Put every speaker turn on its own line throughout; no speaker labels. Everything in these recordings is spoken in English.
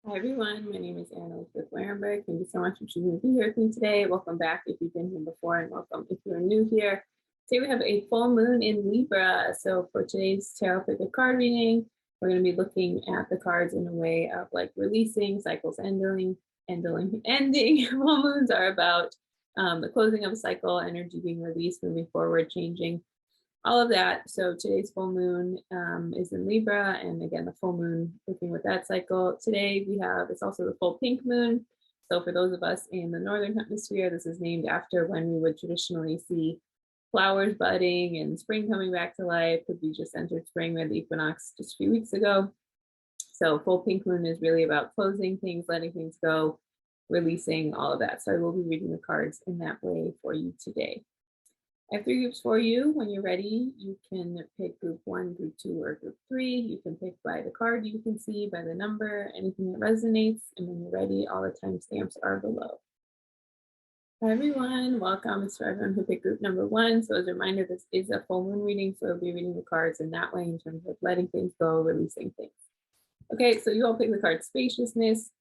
Hi everyone, my name is Anna with Warenberg. Thank you so much for choosing to be here with me today. Welcome back if you've been here before, and welcome if you're new here. Today we have a full moon in Libra. So for today's tarot pick a card reading, we're going to be looking at the cards in a way of like releasing, cycles ending. Full moons are about the closing of a cycle, energy being released, moving forward, changing, all of that. So today's full moon is in Libra, and again, the full moon looking with that cycle. Today we have, it's also the full pink moon. So for those of us in the Northern Hemisphere, this is named after when we would traditionally see flowers budding and spring coming back to life. Could be just entered spring, we had the equinox just a few weeks ago. So full pink moon is really about closing things, letting things go, releasing all of that. So I will be reading the cards in that way for you today. I have three groups for you. When you're ready, you can pick group 1, group 2, or group 3. You can pick by the card you can see, by the number, anything that resonates. And when you're ready, all the timestamps are below. Hi everyone, welcome. It's for everyone who picked group number 1. So as a reminder, this is a full moon reading, so we'll be reading the cards in that way in terms of letting things go, releasing things. Okay, so you all pick the card spaciousness.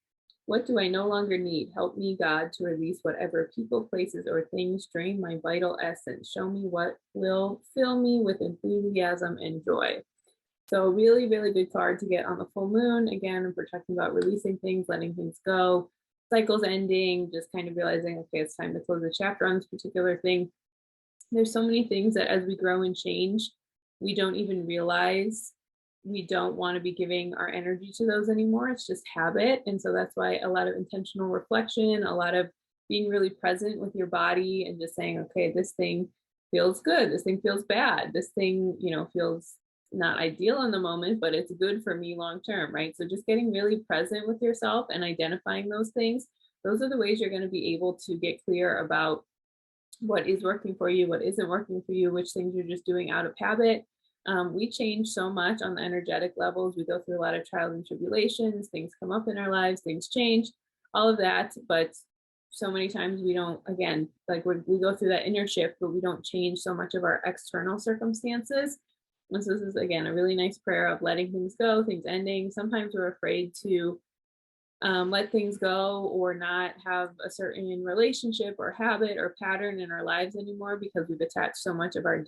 What do I no longer need? Help me, God, to release whatever people, places, or things drain my vital essence. Show me what will fill me with enthusiasm and joy. So really, really good card to get on the full moon. Again, we're talking about releasing things, letting things go, cycles ending, just kind of realizing, okay, it's time to close the chapter on this particular thing. There's so many things that as we grow and change, we don't even realize we don't want to be giving our energy to those anymore. It's just habit. And so that's why a lot of intentional reflection, a lot of being really present with your body and just saying, okay, this thing feels good. This thing feels bad. This thing, feels not ideal in the moment, but it's good for me long term, right? So just getting really present with yourself and identifying those things. Those are the ways you're going to be able to get clear about what is working for you, what isn't working for you, which things you're just doing out of habit. We change so much on the energetic levels. We go through a lot of trials and tribulations, things come up in our lives, things change, all of that. But so many times we don't, again, like we go through that inner shift, but we don't change so much of our external circumstances. And so this is, again, a really nice prayer of letting things go, things ending. Sometimes we're afraid to let things go or not have a certain relationship or habit or pattern in our lives anymore because we've attached so much of our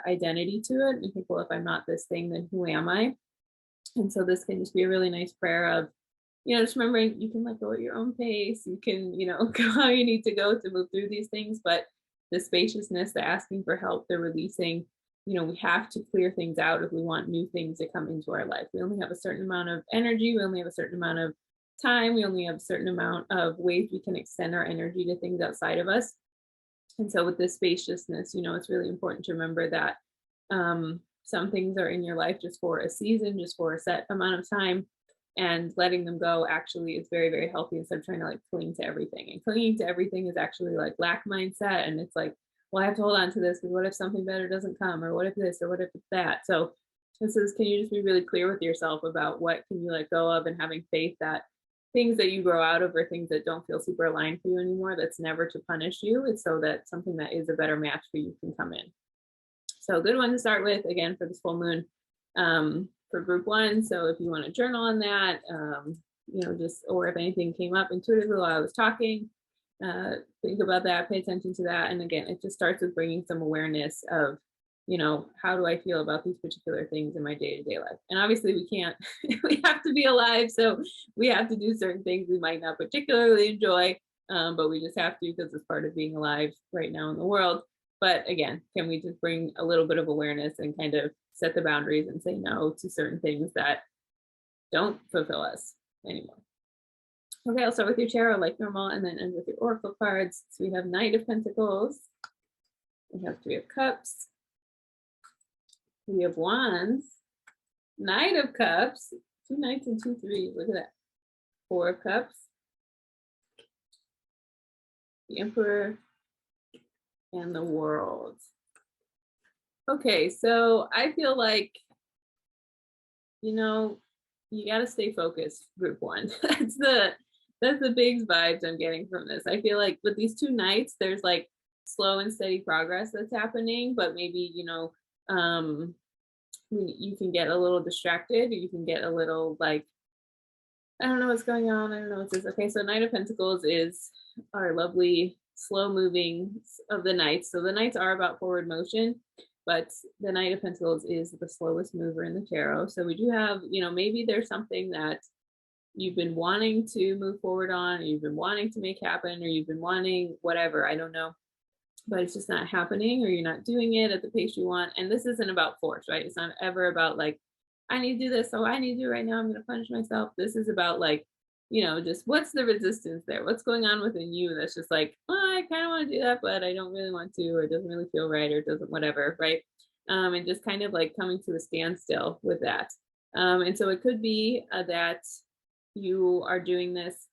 identity to it. And you think, well, if I'm not this thing, then who am I? And so this can just be a really nice prayer of, just remembering you can let go at your own pace. You can, go how you need to go to move through these things. But the spaciousness, the asking for help, the releasing, we have to clear things out if we want new things to come into our life. We only have a certain amount of energy. We only have a certain amount of time. We only have a certain amount of ways we can extend our energy to things outside of us. And so with this spaciousness, it's really important to remember that some things are in your life just for a season, just for a set amount of time, and letting them go actually is very, very healthy instead of trying to like cling to everything. And clinging to everything is actually like lack mindset. And it's like, well, I have to hold on to this because what if something better doesn't come, or what if this, or what if it's that? So this is, can you just be really clear with yourself about what can you let go of, and having faith that things that you grow out of are things that don't feel super aligned for you anymore. That's never to punish you. It's so that something that is a better match for you can come in. So good one to start with, again, for this full moon for group 1. So if you want to journal on that, or if anything came up intuitively while I was talking, think about that, pay attention to that. And again, it just starts with bringing some awareness of, how do I feel about these particular things in my day-to-day life? And obviously we can't, we have to be alive. So we have to do certain things we might not particularly enjoy, but we just have to because it's part of being alive right now in the world. But again, can we just bring a little bit of awareness and kind of set the boundaries and say no to certain things that don't fulfill us anymore? Okay, I'll start with your tarot like normal and then end with your oracle cards. So we have Knight of Pentacles, we have 3 of Cups, 3 of Wands, Knight of Cups, 2 Knights and 2 3s. Look at that. 4 of Cups, the Emperor, and the World. Okay, so I feel like, you got to stay focused, group 1. That's the big vibes I'm getting from this. I feel like with these 2 Knights, there's like slow and steady progress that's happening, but maybe, you can get a little distracted, or you can get a little like I don't know what's going on. I don't know what's this. Okay, so Knight of Pentacles is our lovely slow moving of the knights. So the knights are about forward motion, but the Knight of Pentacles is the slowest mover in the tarot. So we do have, maybe there's something that you've been wanting to move forward on, or you've been wanting to make happen, or you've been wanting whatever, I don't know, but it's just not happening, or you're not doing it at the pace you want. And this isn't about force, right? It's not ever about like, I need to do this, so I need to do it right now, I'm going to punish myself. This is about like, just what's the resistance there? What's going on within you that's just like, oh, I kind of want to do that, but I don't really want to, or it doesn't really feel right, or it doesn't, whatever, right? And just kind of like coming to a standstill with that. And so it could be that you are doing this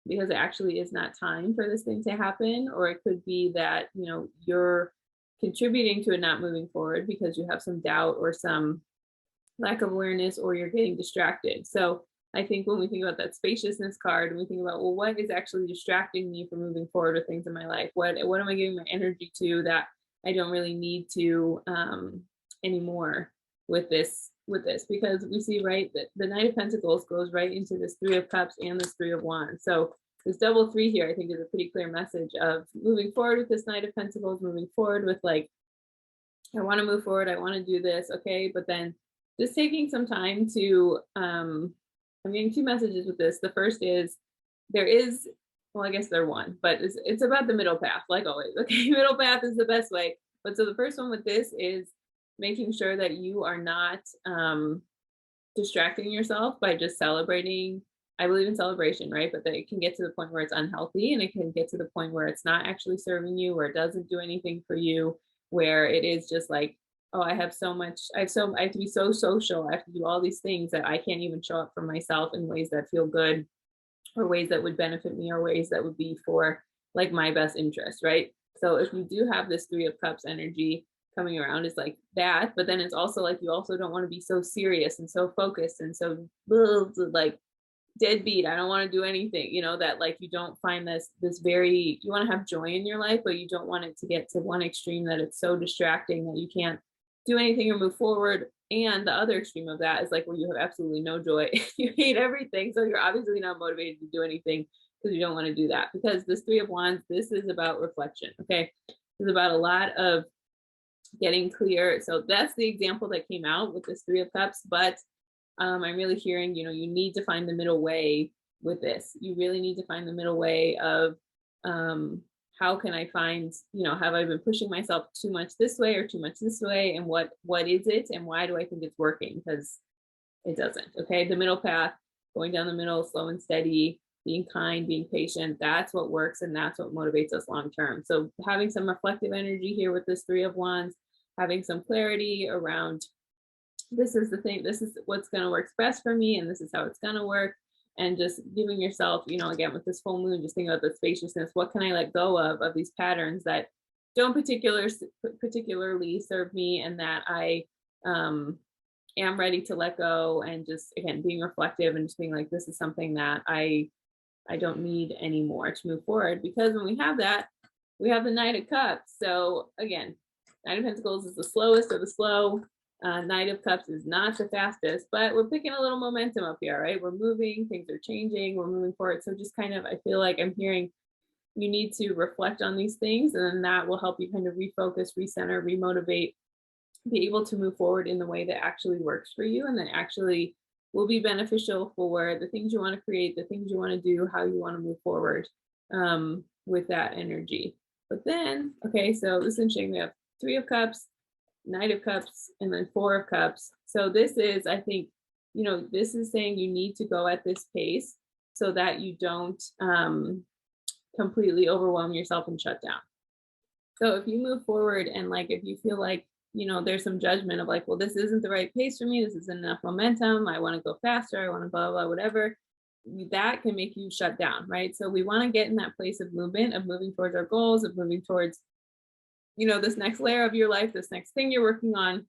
because it actually is not time for this thing to happen, or it could be that you're contributing to it not moving forward because you have some doubt or some lack of awareness, or you're getting distracted. So I think when we think about that spaciousness card, and we think about, well, what is actually distracting me from moving forward with things in my life? What am I giving my energy to that I don't really need to anymore with this? Because we see, right, that the Knight of Pentacles goes right into this Three of Cups and this Three of Wands. So this double three here, I think, is a pretty clear message of moving forward with this Knight of Pentacles, moving forward with like, I want to move forward, I want to do this, okay, but then just taking some time to I'm getting two messages with this. The first is there is, well, I guess they're one, but it's about the middle path, like always. Okay, middle path is the best way. But so the first one with this is making sure that you are not distracting yourself by just celebrating. I believe in celebration, right? But that it can get to the point where it's unhealthy, and it can get to the point where it's not actually serving you, where it doesn't do anything for you, where it is just like, oh, I have to be so social, I have to do all these things that I can't even show up for myself in ways that feel good, or ways that would benefit me, or ways that would be for like my best interest, right? So if you do have this Three of Cups energy coming around, is like that, but then it's also like you also don't want to be so serious and so focused and so like deadbeat, I don't want to do anything, that like you don't find this very, you want to have joy in your life, but you don't want it to get to one extreme that it's so distracting that you can't do anything or move forward. And the other extreme of that is like where you have absolutely no joy, you hate everything, so you're obviously not motivated to do anything because you don't want to do that. Because this Three of Wands, this is about reflection, okay? It's about a lot of getting clear. So that's the example that came out with this Three of Cups, but I'm really hearing, you need to find the middle way with this. You really need to find the middle way of how can I find, have I been pushing myself too much this way or too much this way? And what is it? And why do I think it's working? Because it doesn't. Okay. The middle path, going down the middle, slow and steady, being kind, being patient, that's what works. And that's what motivates us long term. So having some reflective energy here with this Three of Wands, having some clarity around, this is the thing, this is what's going to work best for me, and this is how it's going to work. And just giving yourself, again, with this full moon, just think about the spaciousness. What can I let go of these patterns that don't particularly serve me, and that I am ready to let go? And just, again, being reflective and just being like, this is something that I don't need anymore to move forward. Because when we have that, we have the Knight of Cups. So again, Knight of Pentacles is the slowest of the slow. Knight of Cups is not the fastest, but we're picking a little momentum up here, right? We're moving, things are changing, we're moving forward. So just kind of, I feel like I'm hearing you need to reflect on these things, and then that will help you kind of refocus, recenter, remotivate, be able to move forward in the way that actually works for you, and that actually will be beneficial for the things you want to create, the things you want to do, how you want to move forward with that energy. But then, okay, so this is interesting. We have Three of Cups, Knight of Cups, and then Four of Cups. So this is, I think, this is saying you need to go at this pace so that you don't completely overwhelm yourself and shut down. So if you move forward and like, if you feel like, there's some judgment of like, well, this isn't the right pace for me, this isn't enough momentum, I want to go faster, I want to blah, blah, whatever, that can make you shut down, right? So we want to get in that place of movement, of moving towards our goals, of moving towards this next layer of your life, this next thing you're working on,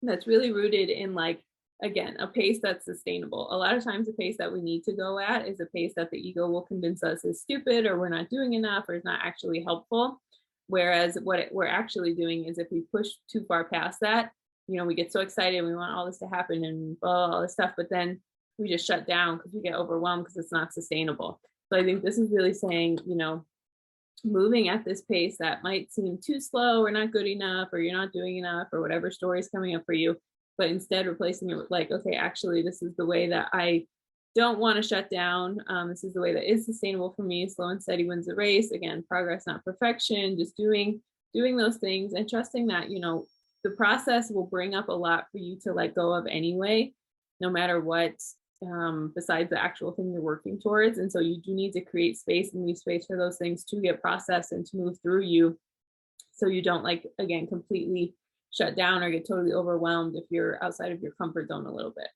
that's really rooted in, like, again, a pace that's sustainable. A lot of times the pace that we need to go at is a pace that the ego will convince us is stupid, or we're not doing enough, or is not actually helpful. Whereas what we're actually doing is, if we push too far past that, we get so excited, we want all this to happen and all this stuff, but then we just shut down because we get overwhelmed because it's not sustainable. So I think this is really saying, moving at this pace that might seem too slow or not good enough, or you're not doing enough, or whatever story is coming up for you, but instead replacing it with like, okay, actually, this is the way that I don't want to shut down. This is the way that is sustainable for me. Slow and steady wins the race. Again, progress, not perfection. Just doing those things and trusting that, the process will bring up a lot for you to let go of anyway, no matter what, besides the actual thing you're working towards. And so you do need to create space and leave space for those things to get processed and to move through you, so you don't, like, again, completely shut down or get totally overwhelmed if you're outside of your comfort zone a little bit.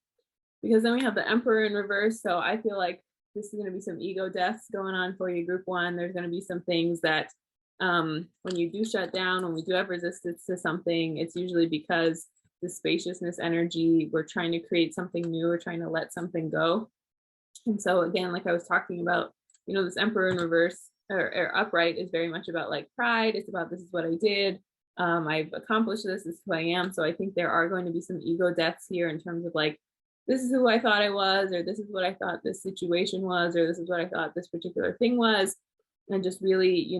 Because then we have the Emperor in reverse. So I feel like this is going to be some ego deaths going on for you, group one. There's going to be some things that when you do shut down, when we do have resistance to something, it's usually because the spaciousness energy, we're trying to create something new, we're trying to let something go. And so again, like I was talking about, this Emperor in reverse or upright is very much about like pride. It's about, this is what I did. I've accomplished this is who I am. So I think there are going to be some ego deaths here in terms of like, this is who I thought I was, or this is what I thought this situation was, or this is what I thought this particular thing was. And just really,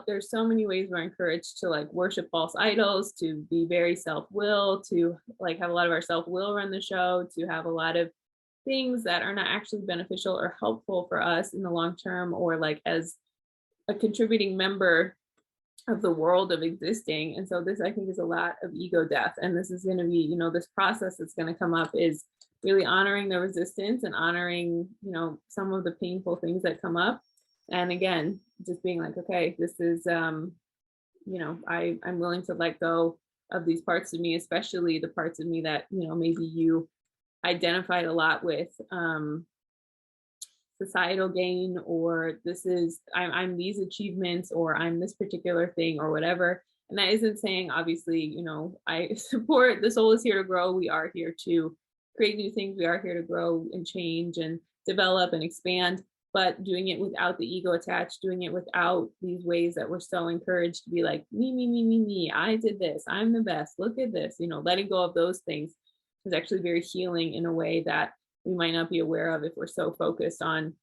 there's so many ways we're encouraged to like worship false idols, to be very self-will, to like have a lot of our self-will run the show, to have a lot of things that are not actually beneficial or helpful for us in the long term, or like as a contributing member of the world of existing. And so this, I think, is a lot of ego death. And this is going to be, this process that's going to come up is really honoring the resistance and honoring, some of the painful things that come up. And again, just being like, okay, this is, I'm willing to let go of these parts of me, especially the parts of me that, maybe you identified a lot with societal gain, or this is, I'm these achievements, or I'm this particular thing, or whatever. And that isn't saying, obviously, I support the soul is here to grow. We are here to create new things. We are here to grow and change and develop and expand, but doing it without the ego attached, doing it without these ways that we're so encouraged to be like, me, I did this, I'm the best, look at this, letting go of those things is actually very healing in a way that we might not be aware of if we're so focused on,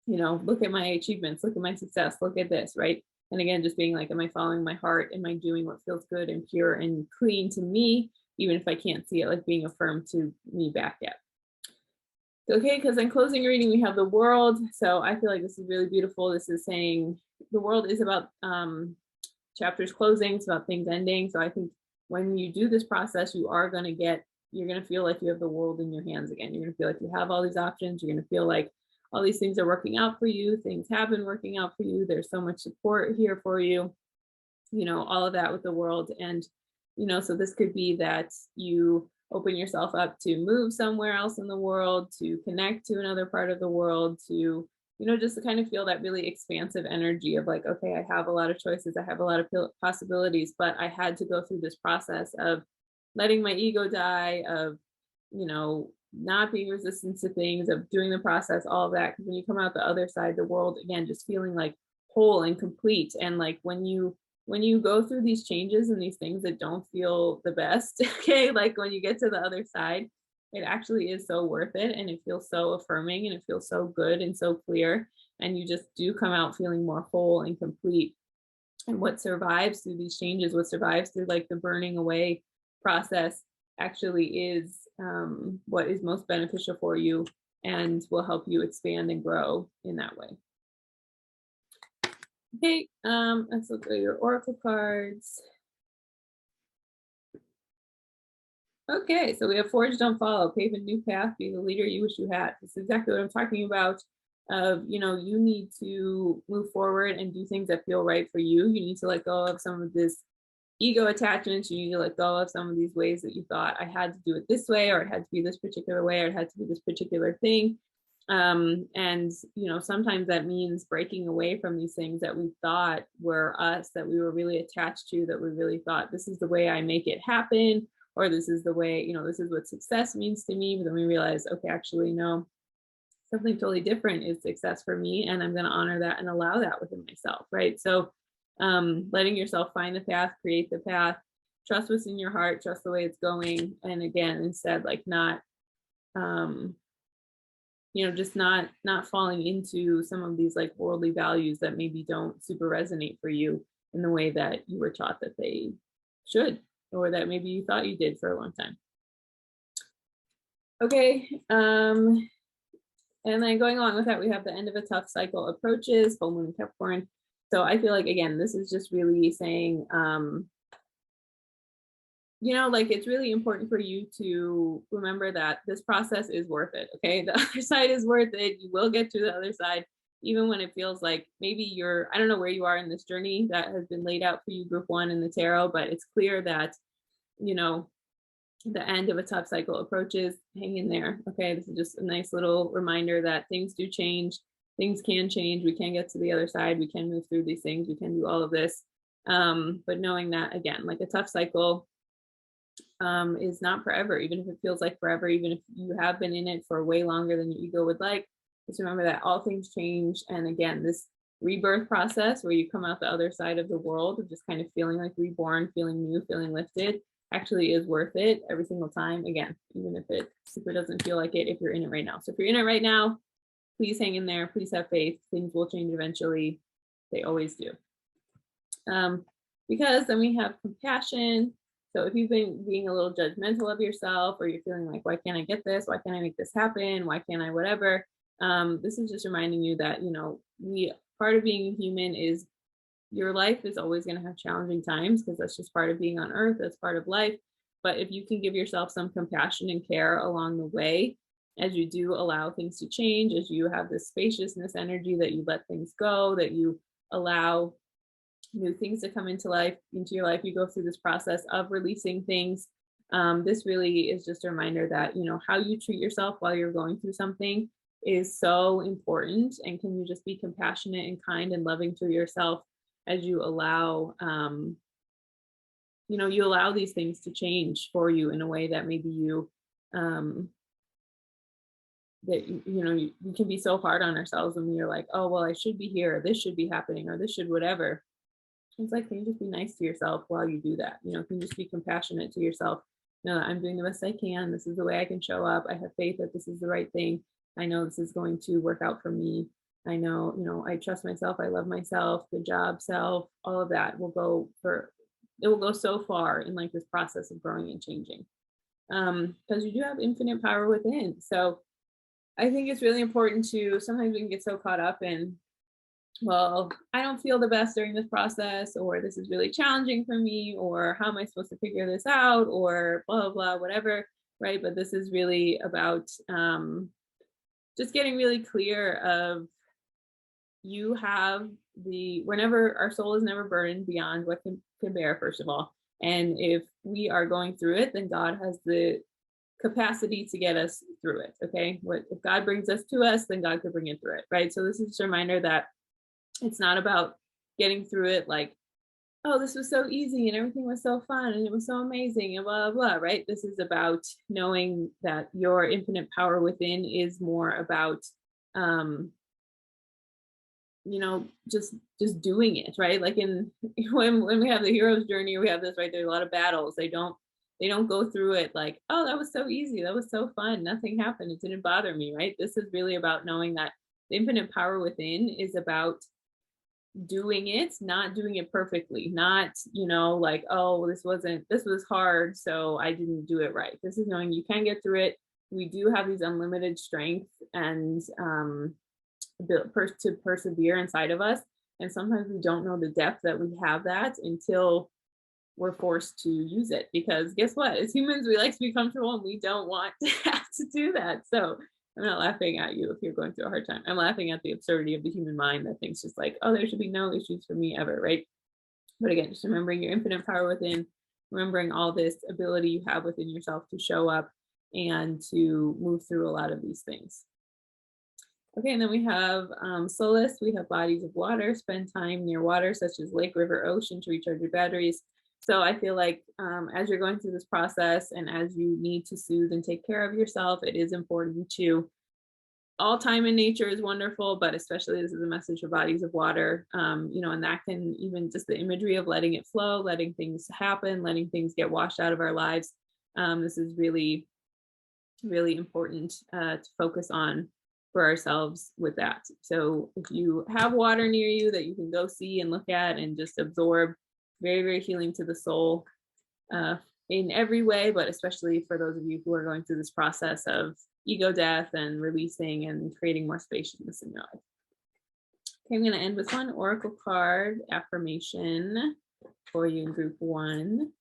look at my achievements, look at my success, look at this, right? And again, just being like, am I following my heart? Am I doing what feels good and pure and clean to me, even if I can't see it, like being affirmed to me back yet? Okay, because in closing reading, we have the World. So I feel like this is really beautiful. This is saying the world is about chapters closing. It's about things ending. So I think when you do this process, you're going to feel like you have the world in your hands again. You're going to feel like you have all these options. You're going to feel like all these things are working out for you. Things have been working out for you. There's so much support here for you, all of that with the World. And, so this could be that you open yourself up to move somewhere else in the world, to connect to another part of the world, to, just to kind of feel that really expansive energy of like, okay, I have a lot of choices. I have a lot of possibilities, but I had to go through this process of letting my ego die, of, not being resistant to things, of doing the process, all of that. Because when you come out the other side, the world, again, just feeling like whole and complete. And like when you go through these changes and these things that don't feel the best, okay, like when you get to the other side, it actually is so worth it. And it feels so affirming and it feels so good and so clear. And you just do come out feeling more whole and complete. And what survives through these changes, what survives through like the burning away process, actually is what is most beneficial for you and will help you expand and grow in that way. Okay, let's look at your oracle cards. Okay, so we have Forge, Don't Follow, pave a new path, be the leader you wish you had. This is exactly what I'm talking about. You need to move forward and do things that feel right for you. You need to let go of some of this ego attachments. You need to let go of some of these ways that you thought I had to do it this way, or it had to be this particular way, or it had to be this particular thing. And sometimes that means breaking away from these things that we thought were us, that we were really attached to, that we really thought this is the way I make it happen, or this is the way, this is what success means to me. But then we realize, okay, actually, no, something totally different is success for me, and I'm going to honor that and allow that within myself, right? So letting yourself find the path, create the path, trust what's in your heart, trust the way it's going. And again, instead, like not just not falling into some of these like worldly values that maybe don't super resonate for you in the way that you were taught that they should, or that maybe you thought you did for a long time. Okay, and then going along with that, we have the end of a tough cycle approaches, full moon in Capricorn. So I feel like, again, this is just really saying, like it's really important for you to remember that this process is worth it. Okay. The other side is worth it. You will get to the other side, even when it feels like maybe I don't know where you are in this journey that has been laid out for you, group 1 in the tarot, but it's clear that, the end of a tough cycle approaches. Hang in there. Okay. This is just a nice little reminder that things do change. Things can change. We can get to the other side. We can move through these things. We can do all of this. But knowing that, again, like a tough cycle is not forever, even if it feels like forever, even if you have been in it for way longer than your ego would like. Just remember that all things change. And again, this rebirth process where you come out the other side of the world of just kind of feeling like reborn, feeling new, feeling lifted, actually is worth it every single time. Again, even if it super doesn't feel like it, if you're in it right now. So if you're in it right now, please hang in there. Please have faith. Things will change eventually. They always do. Because then we have compassion. So if you've been being a little judgmental of yourself, or you're feeling like, why can't I get this? Why can't I make this happen? Why can't I whatever? This is just reminding you that, part of being a human is your life is always going to have challenging times, because that's just part of being on earth. That's part of life. But if you can give yourself some compassion and care along the way, as you do allow things to change, as you have this spaciousness energy, that you let things go, that you allow new things to come into your life, you go through this process of releasing things. This really is just a reminder that, how you treat yourself while you're going through something is so important. And can you just be compassionate and kind and loving to yourself as you allow, you allow these things to change for you in a way that maybe you, we can be so hard on ourselves when we're like, oh, well, I should be here, or this should be happening, or this should whatever. It's like, can you just be nice to yourself while you do that? Can you just be compassionate to yourself? Know that I'm doing the best I can. This is the way I can show up. I have faith that this is the right thing. I know this is going to work out for me. I know, I trust myself. I love myself. Good job, self. All of that will go so far in like this process of growing and changing. Because you do have infinite power within. So I think it's really important sometimes we can get so caught up in, well, I don't feel the best during this process, or this is really challenging for me, or how am I supposed to figure this out, or blah, blah, blah, whatever, right? But this is really about just getting really clear of, you have whenever our soul is never burdened beyond what can bear, first of all. And if we are going through it, then God has the capacity to get us through it. Okay. If God brings us to us, then God could bring it through it. Right. So this is just a reminder that it's not about getting through it like, oh, this was so easy and everything was so fun and it was so amazing and blah, blah, blah, right? This is about knowing that your infinite power within is more about, just doing it, right? Like when we have the hero's journey, we have this, right? There's a lot of battles. They don't go through it like, oh, that was so easy. That was so fun. Nothing happened. It didn't bother me, right? This is really about knowing that the infinite power within is about doing it, not doing it perfectly, not, like, oh, this was hard, so I didn't do it right. This is knowing you can get through it. We do have these unlimited strength and to persevere inside of us. And sometimes we don't know the depth that we have that until we're forced to use it, because guess what? As humans, we like to be comfortable and we don't want to have to do that. So I'm not laughing at you if you're going through a hard time. I'm laughing at the absurdity of the human mind that thinks just like, oh, there should be no issues for me ever, right? But again, just remembering your infinite power within, remembering all this ability you have within yourself to show up and to move through a lot of these things. Okay, and then we have solace. We have bodies of water. Spend time near water, such as lake, river, ocean, to recharge your batteries. So I feel like as you're going through this process and as you need to soothe and take care of yourself, it is important to, all time in nature is wonderful, but especially this is a message for bodies of water, and that can even just the imagery of letting it flow, letting things happen, letting things get washed out of our lives. This is really, really important to focus on for ourselves with that. So if you have water near you that you can go see and look at and just absorb, very, very healing to the soul in every way, but especially for those of you who are going through this process of ego death and releasing and creating more spaciousness in your life. Okay, I'm going to end with one oracle card affirmation for you in group 1.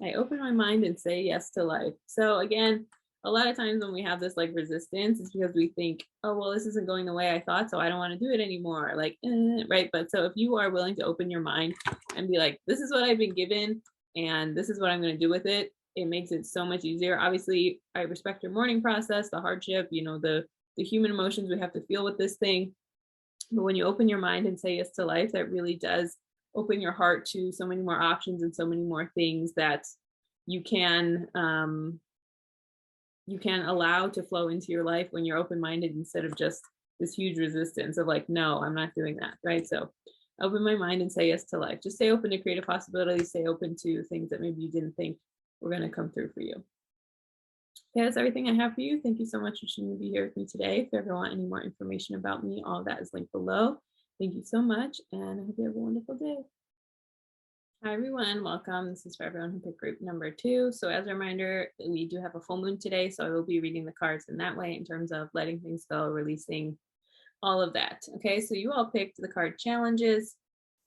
I open my mind and say yes to life. So again, a lot of times when we have this like resistance, it's because we think, oh, well, this isn't going the way I thought, so I don't want to do it anymore. Like, right. But so if you are willing to open your mind and be like, this is what I've been given and this is what I'm going to do with it, it makes it so much easier. Obviously, I respect your mourning process, the hardship, you know, the human emotions we have to feel with this thing. But when you open your mind and say yes to life, that really does open your heart to so many more options and so many more things that you can allow to flow into your life when you're open-minded, instead of just this huge resistance of like, no, I'm not doing that, right? So open my mind and say yes to life. Just stay open to creative possibilities, stay open to things that maybe you didn't think were going to come through for you. Okay, that's everything I have for you. Thank you so much for choosing to be here with me today. If you ever want any more information about me, all of that is linked below. Thank you so much, and I hope you have a wonderful day. Hi everyone, welcome. This is for everyone who picked group number 2. So as a reminder, we do have a full moon today, so I will be reading the cards in that way in terms of letting things go, releasing all of that. Okay, so you all picked the card challenges.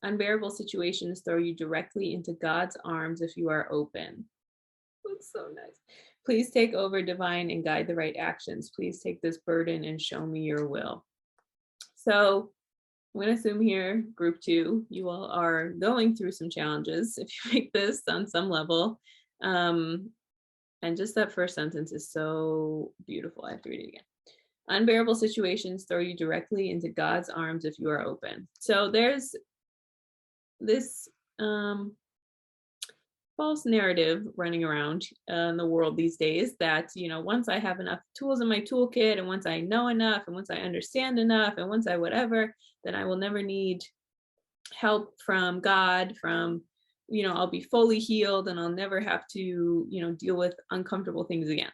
Unbearable situations throw you directly into God's arms if you are open. Looks so nice. Please take over, divine, and guide the right actions. Please take this burden and show me your will. So I'm going to assume here, group 2, you all are going through some challenges if you make this on some level. And just that first sentence is so beautiful. I have to read it again. Unbearable situations throw you directly into God's arms if you are open. So there's this false narrative running around in the world these days that, you know, once I have enough tools in my toolkit, and once I know enough, and once I understand enough, and once I whatever, then I will never need help from God, from, you know, I'll be fully healed and I'll never have to, you know, deal with uncomfortable things again.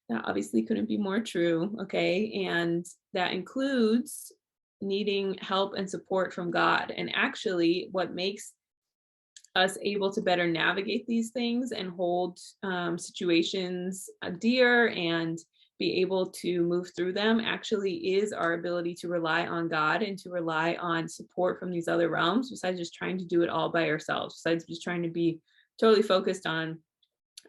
That obviously couldn't be more true. Okay. And that includes needing help and support from God. And actually, what makes us able to better navigate these things and hold situations dear and be able to move through them actually is our ability to rely on God and to rely on support from these other realms, besides just trying to do it all by ourselves, besides just trying to be totally focused on,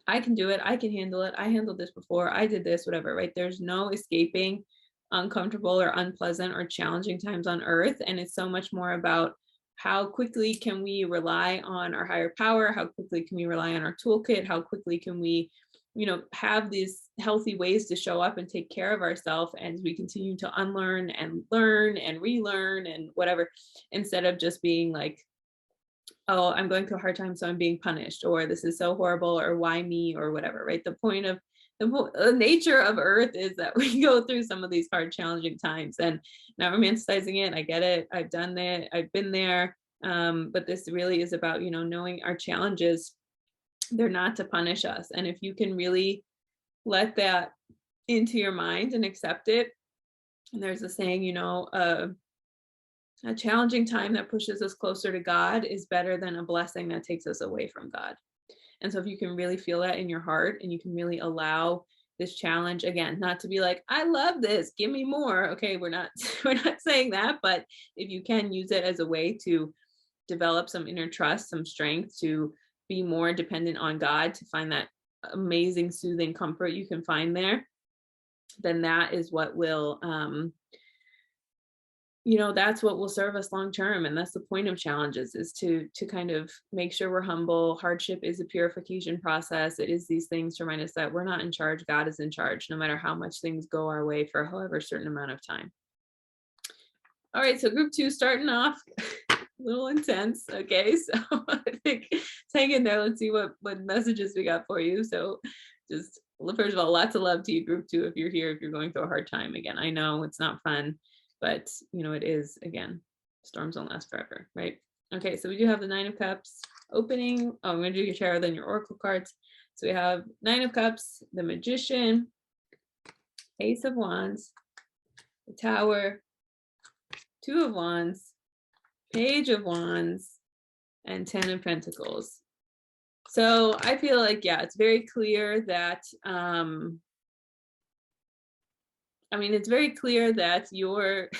I can do it, I can handle it, I handled this before, I did this, whatever, right? There's no escaping uncomfortable or unpleasant or challenging times on earth. And it's so much more about how quickly can we rely on our higher power? How quickly can we rely on our toolkit? How quickly can we, you know, have these healthy ways to show up and take care of ourselves as we continue to unlearn and learn and relearn and whatever, instead of just being like, oh, I'm going through a hard time, so I'm being punished, or this is so horrible, or why me, or whatever, right? The point of the nature of Earth is that we go through some of these hard, challenging times, and not romanticizing it. I get it. I've done it. I've been there. But this really is about, you know, knowing our challenges. They're not to punish us. And if you can really let that into your mind and accept it, and there's a saying, you know, a challenging time that pushes us closer to God is better than a blessing that takes us away from God. And so if you can really feel that in your heart, and you can really allow this challenge, again, not to be like, I love this, give me more. Okay, we're not saying that, but if you can use it as a way to develop some inner trust, some strength, to be more dependent on God, to find that amazing soothing comfort you can find there, then that is what will you know, that's what will serve us long term. And that's the point of challenges, is to kind of make sure we're humble. Hardship is a purification process. It is these things to remind us that we're not in charge. God is in charge, no matter how much things go our way for however certain amount of time. All right, so group 2 starting off a little intense. Okay, so I think hang in there. Let's see what messages we got for you. So just, first of all, lots of love to you, group 2, if you're here, if you're going through a hard time. Again, I know it's not fun, but you know, it is, again, storms don't last forever, right? Okay, so we do have the 9 of Cups opening. Oh, I'm going to do your tarot, then your oracle cards. So we have Nine of Cups, the Magician, Ace of Wands, the Tower, Two of Wands, Page of Wands, and 10 of Pentacles. So I feel like, yeah, it's very clear that, it's very clear that you're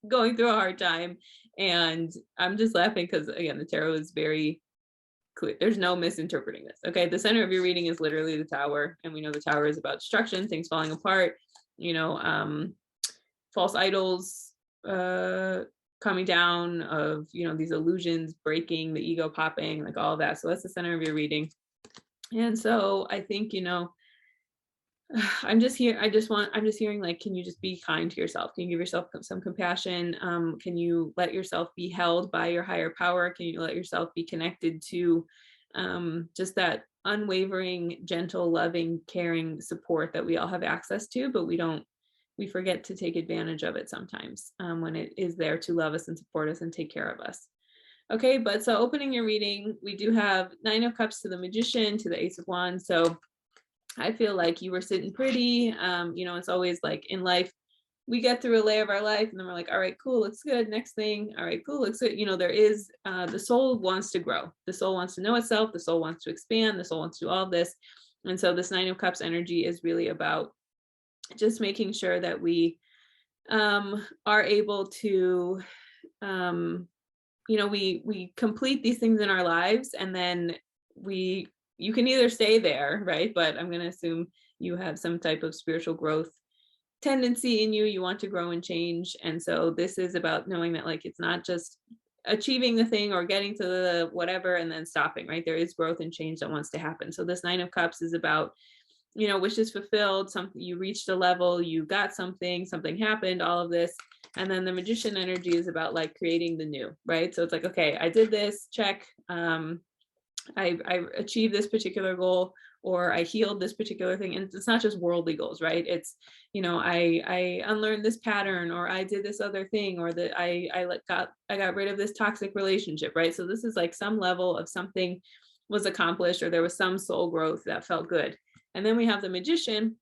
going through a hard time. And I'm just laughing because, again, the tarot is very clear. There's no misinterpreting this. Okay. The center of your reading is literally the Tower. And we know the Tower is about destruction, things falling apart, false idols, coming down of, these illusions breaking, the ego popping, like all of that. So that's the center of your reading. And so I think, I'm just hearing, like, can you just be kind to yourself? Can you give yourself some compassion? Can you let yourself be held by your higher power? Can you let yourself be connected to just that unwavering, gentle, loving, caring support that we all have access to, but we forget to take advantage of it sometimes when it is there to love us and support us and take care of us. Okay, but so opening your reading, we do have Nine of Cups to the Magician, to the Ace of Wands. So I feel like you were sitting pretty. It's always like in life, we get through a layer of our life and then we're like, all right, cool, looks good. Next thing, all right, cool, looks good. There is, the soul wants to grow. The soul wants to know itself. The soul wants to expand. The soul wants to do all of this. And so this Nine of Cups energy is really about just making sure that we are able to, we complete these things in our lives, and then you can either stay there, right? But I'm going to assume you have some type of spiritual growth tendency in you. You want to grow and change. And so this is about knowing that, like, it's not just achieving the thing or getting to the whatever and then stopping, right? There is growth and change that wants to happen. So this Nine of Cups is about, wishes fulfilled, something, you reached a level, you got something happened, all of this. And then the Magician energy is about like creating the new, right? So it's like, okay, I did this, check. I achieved this particular goal, or I healed this particular thing. And it's not just worldly goals, right? It's, I unlearned this pattern, or I did this other thing, or that I got rid of this toxic relationship, right? So this is like some level of something was accomplished, or there was some soul growth that felt good. And then we have the Magician,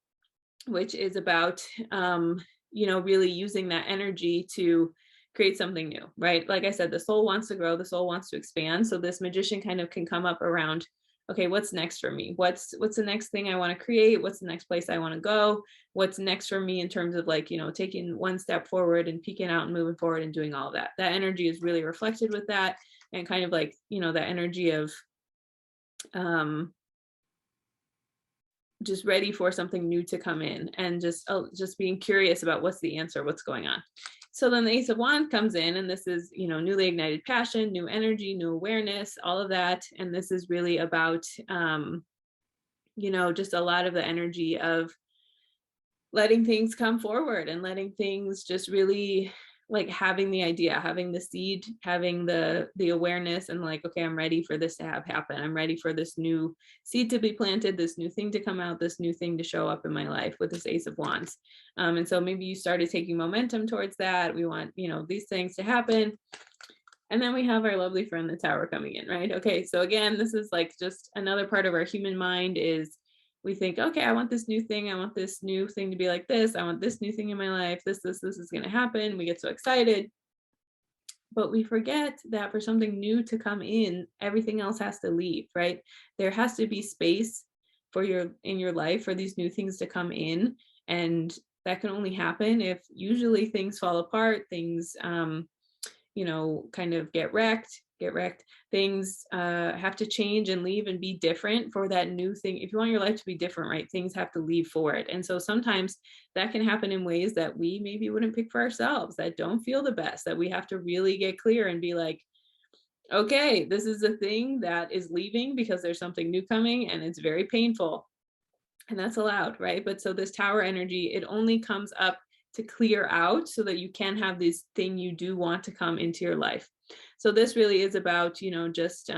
which is about, really using that energy to create something new, right? Like I said, the soul wants to grow, the soul wants to expand. So this Magician kind of can come up around, okay, what's next for me? What's the next thing I want to create? What's the next place I want to go? What's next for me in terms of like, taking one step forward and peeking out and moving forward and doing all of that. That energy is really reflected with that, and kind of like, that energy of just ready for something new to come in, and just being curious about what's the answer, what's going on. So then the Ace of Wands comes in, and this is, newly ignited passion, new energy, new awareness, all of that. And this is really about, just a lot of the energy of letting things come forward and letting things just really, like, having the idea, having the seed, having the awareness, and like, okay, I'm ready for this to happen. I'm ready for this new seed to be planted, this new thing to come out, this new thing to show up in my life with this Ace of Wands. And so maybe you started taking momentum towards that. We want, these things to happen. And then we have our lovely friend, the Tower, coming in, right? Okay, so again, this is like just another part of our human mind is, we think, okay, I want this new thing. I want this new thing to be like this. I want this new thing in my life. This is going to happen. We get so excited. But we forget that for something new to come in, everything else has to leave, right? There has to be space in your life for these new things to come in. And that can only happen if usually things fall apart, things, kind of get wrecked. Things have to change and leave and be different for that new thing. If you want your life to be different, right, things have to leave for it. And so sometimes that can happen in ways that we maybe wouldn't pick for ourselves, that don't feel the best, that we have to really get clear and be like, okay, this is a thing that is leaving because there's something new coming, and it's very painful. And that's allowed, right? But so this Tower energy, it only comes up to clear out so that you can have this thing you do want to come into your life. So this really is about, just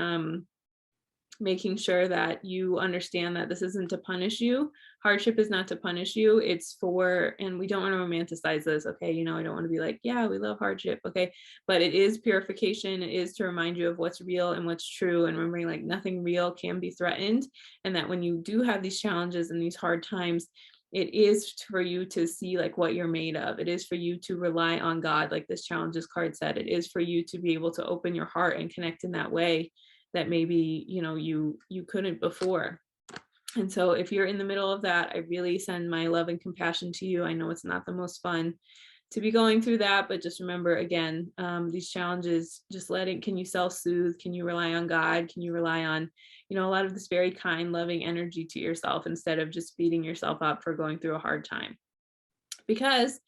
making sure that you understand that this isn't to punish you. Hardship is not to punish you. It's for, and we don't want to romanticize this. Okay. I don't want to be like, yeah, we love hardship. Okay. But it is purification. It is to remind you of what's real and what's true, and remembering like nothing real can be threatened. And that when you do have these challenges and these hard times, it is for you to see like what you're made of. It is for you to rely on God, like this challenges card said. It is for you to be able to open your heart and connect in that way that maybe you couldn't before. And so if you're in the middle of that, I really send my love and compassion to you. I know it's not the most fun to be going through that, but just remember again, these challenges, just can you self-soothe? Can you rely on God? Can you rely on a lot of this very kind, loving energy to yourself, instead of just beating yourself up for going through a hard time? Because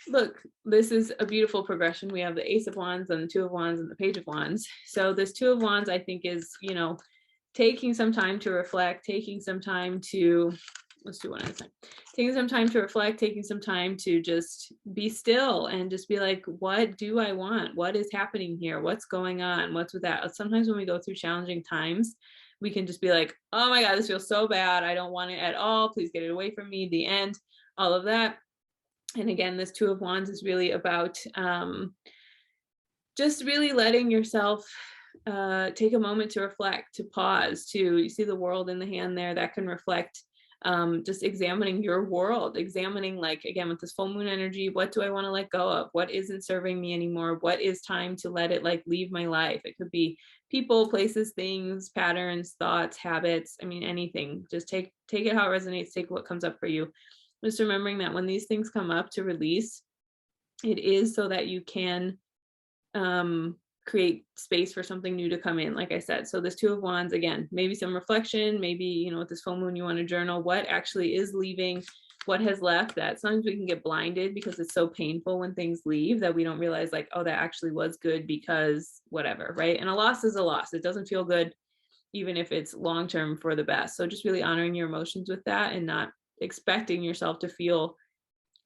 look, this is a beautiful progression. We have the Ace of Wands and the Two of Wands and the Page of Wands. So this Two of Wands, I think, is, taking some time to reflect, taking some time to, let's do one at a time, taking some time to reflect, taking some time to just be still and just be like, what do I want? What is happening here? What's going on? What's with that? Sometimes when we go through challenging times, we can just be like, oh my God, this feels so bad. I don't want it at all. Please get it away from me. The end, all of that. And again, this Two of Wands is really about just really letting yourself take a moment to reflect, to pause, you see the world in the hand there that can reflect, just examining your world, examining, like, again, with this full moon energy, what do I want to let go of? What isn't serving me anymore? What is time to let it like leave my life? It could be people, places, things, patterns, thoughts, habits. I mean, anything. Just take it how it resonates, take what comes up for you. Just remembering that when these things come up to release, it is so that you can create space for something new to come in, like I said. So this Two of Wands, again, maybe some reflection, maybe, with this full moon, you want to journal what actually is leaving, what has left. That sometimes we can get blinded because it's so painful when things leave that we don't realize like, oh, that actually was good because whatever, right? And a loss is a loss. It doesn't feel good, even if it's long-term for the best. So just really honoring your emotions with that and not expecting yourself to feel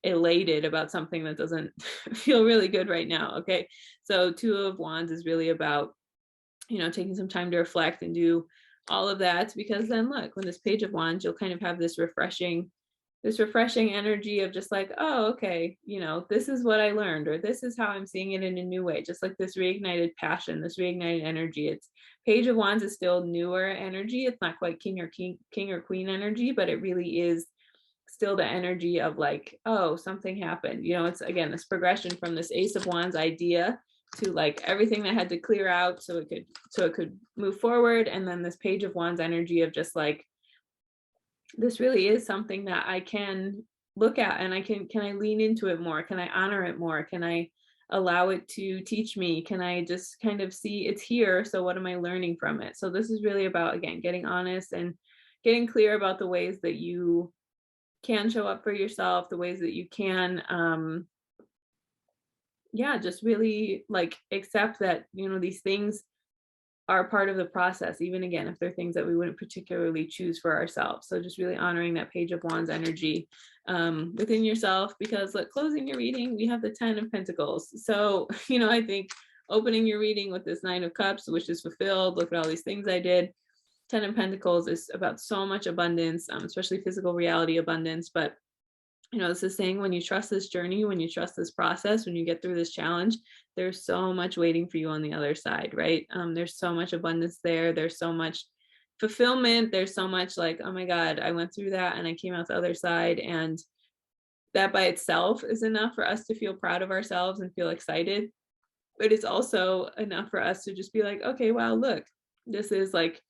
elated about something that doesn't feel really good right now. Okay. So Two of Wands is really about, taking some time to reflect and do all of that, because then look, when this Page of Wands, you'll kind of have this refreshing energy of just like, oh, okay, this is what I learned, or this is how I'm seeing it in a new way. Just like this reignited passion, this reignited energy. It's Page of Wands is still newer energy. It's not quite king or queen energy, but it really is still the energy of like, oh, something happened. It's again this progression from this Ace of Wands idea to like everything that had to clear out so it could move forward. And then this Page of Wands energy of just like, this really is something that I can look at, and can I lean into it more? Can I honor it more? Can I allow it to teach me? Can I just kind of see it's here? So what am I learning from it? So this is really about, again, getting honest and getting clear about the ways that you can show up for yourself, the ways that you can just really like accept that these things are part of the process, even again if they're things that we wouldn't particularly choose for ourselves. So just really honoring that Page of Wands energy within yourself, because like closing your reading, we have the 10 of Pentacles. So I think opening your reading with this 9 of Cups, which is fulfilled, look at all these things I did. 10 of Pentacles is about so much abundance, especially physical reality abundance. But, it's the saying, when you trust this journey, when you trust this process, when you get through this challenge, there's so much waiting for you on the other side, right? There's so much abundance there. There's so much fulfillment. There's so much like, oh my God, I went through that and I came out the other side. And that by itself is enough for us to feel proud of ourselves and feel excited. But it's also enough for us to just be like, okay, wow, look, this is like,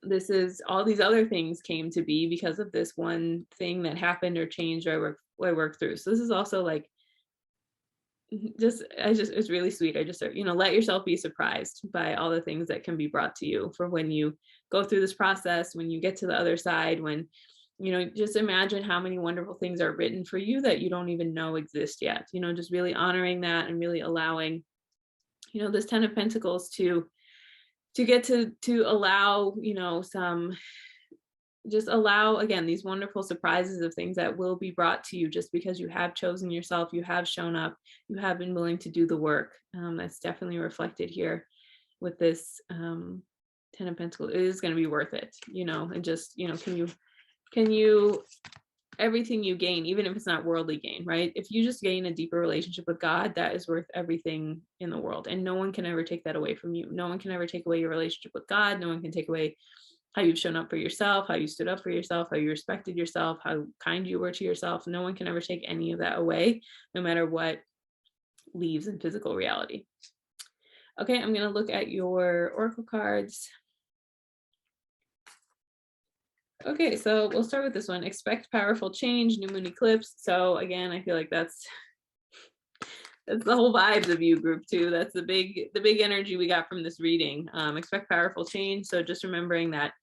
this is all these other things came to be because of this one thing that happened or changed or I worked through. So this is also like, it's really sweet. I just, let yourself be surprised by all the things that can be brought to you for when you go through this process, when you get to the other side, when, just imagine how many wonderful things are written for you that you don't even know exist yet, just really honoring that and really allowing, this 10 of Pentacles to get to allow, just allow, again, these wonderful surprises of things that will be brought to you just because you have chosen yourself, you have shown up, you have been willing to do the work. That's definitely reflected here with this Ten of Pentacles, it is going to be worth it, and just, can you, everything you gain, even if it's not worldly gain, right? If you just gain a deeper relationship with God, that is worth everything in the world. And no one can ever take that away from you. No one can ever take away your relationship with God. No one can take away how you've shown up for yourself, how you stood up for yourself, how you respected yourself, how kind you were to yourself. No one can ever take any of that away, no matter what leaves in physical reality. Okay, I'm going to look at your oracle cards. Okay, so we'll start with this one. Expect powerful change, new moon eclipse. So again, I feel like that's the whole vibes of you, group 2. That's the big energy we got from this reading. Expect powerful change. So just remembering that,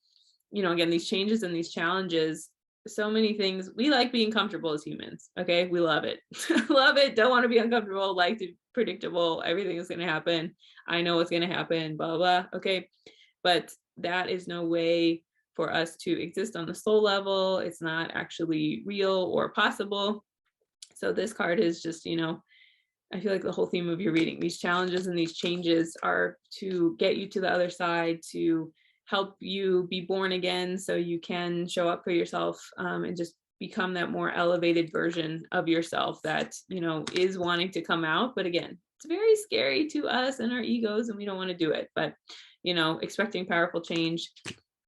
again, these changes and these challenges, so many things. We like being comfortable as humans. Okay, we love it. Love it. Don't want to be uncomfortable. Like to predictable. Everything is going to happen. I know what's going to happen. Blah, blah. Okay, but that is no way for us to exist on the soul level. It's not actually real or possible. So this card is just, I feel like the whole theme of your reading, these challenges and these changes are to get you to the other side, to help you be born again so you can show up for yourself, and just become that more elevated version of yourself that, is wanting to come out. But again, it's very scary to us and our egos, and we don't want to do it. But, expecting powerful change.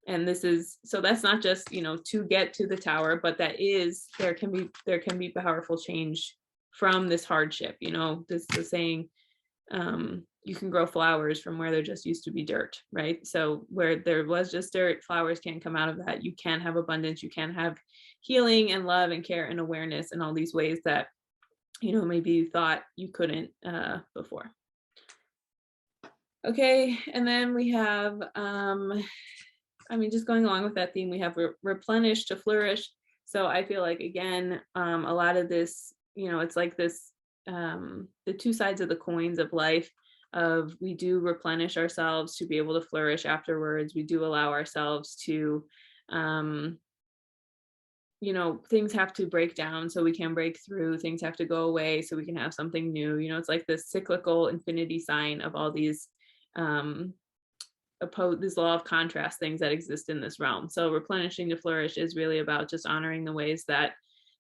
And this is, so that's not just, to get to the tower, but that is, there can be powerful change from this hardship. This is saying, you can grow flowers from where there just used to be dirt, right? So where there was just dirt, flowers can come out of that. You can have abundance, you can have healing and love and care and awareness in all these ways that, maybe you thought you couldn't before. Okay, and then we have, just going along with that theme, we have replenish to flourish. So I feel like, again, a lot of this, it's like this, the two sides of the coins of life, of we do replenish ourselves to be able to flourish afterwards. We do allow ourselves to, things have to break down so we can break through. Things have to go away so we can have something new. It's like this cyclical infinity sign of all these, this law of contrast things that exist in this realm. So replenishing to flourish is really about just honoring the ways that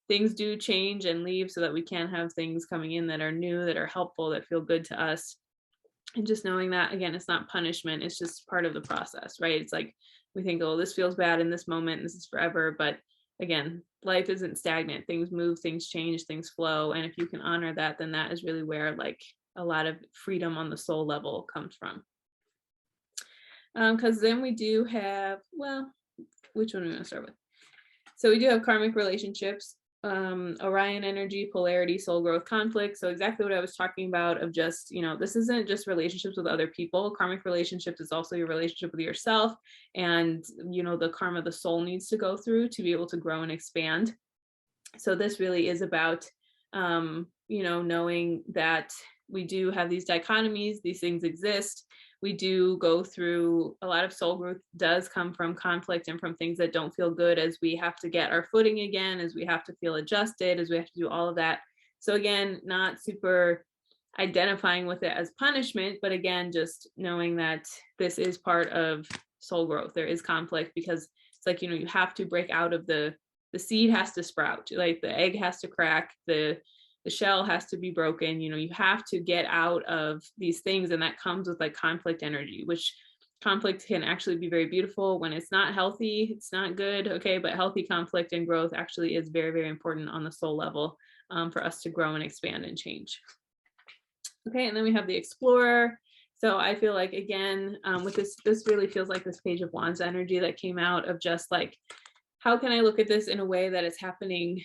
things do change and leave, so that we can have things coming in that are new, that are helpful, that feel good to us. And just knowing that, again, it's not punishment, it's just part of the process, right? It's like we think, oh, this feels bad in this moment, this is forever. But again, life isn't stagnant. Things move, things change, things flow. And if you can honor that, then that is really where like a lot of freedom on the soul level comes from. Because then we do have, well, which one are we going to start with? So we do have karmic relationships, Orion energy, polarity, soul growth, conflict. So exactly what I was talking about, of just, this isn't just relationships with other people. Karmic relationships is also your relationship with yourself, and, the karma the soul needs to go through to be able to grow and expand. So this really is about, knowing that we do have these dichotomies, these things exist. We do go through a lot of soul growth does come from conflict and from things that don't feel good, as we have to get our footing again, as we have to feel adjusted, as we have to do all of that. So again, not super identifying with it as punishment, but again, just knowing that this is part of soul growth. There is conflict because it's like, you have to break out of the seed has to sprout, like the egg has to crack, the shell has to be broken. You have to get out of these things, and that comes with like conflict energy, which conflict can actually be very beautiful. When it's not healthy, it's not good. Okay, but healthy conflict and growth actually is very, very important on the soul level, for us to grow and expand and change. Okay, and then we have the explorer. So I feel like, again, with this really feels like this Page of Wands energy that came out of just like, how can I look at this in a way that is happening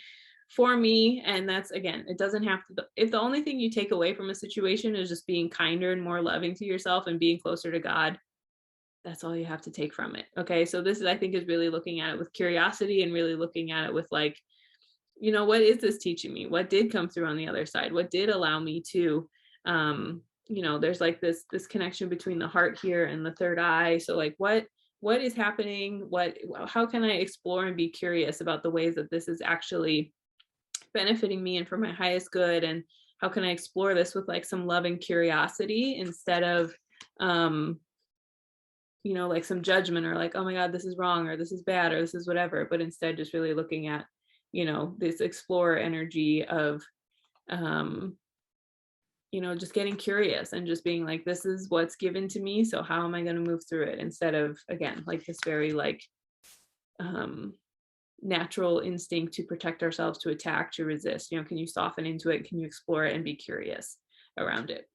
for me? And that's, again, it doesn't have to, if the only thing you take away from a situation is just being kinder and more loving to yourself and being closer to God, that's all you have to take from it. Okay, so this is, I think, is really looking at it with curiosity and really looking at it with like, what is this teaching me? What did come through on the other side? What did allow me to, there's like this connection between the heart here and the third eye. So like, what is happening? How can I explore and be curious about the ways that this is actually benefiting me and for my highest good? And how can I explore this with like some love and curiosity, instead of like some judgment or like, oh my God, this is wrong, or this is bad, or this is whatever, but instead just really looking at, this explorer energy of, just getting curious and just being like, this is what's given to me. So how am I going to move through it? Instead of, again, like this very like, natural instinct to protect ourselves, to attack, to resist. Can you soften into it? Can you explore it and be curious around it?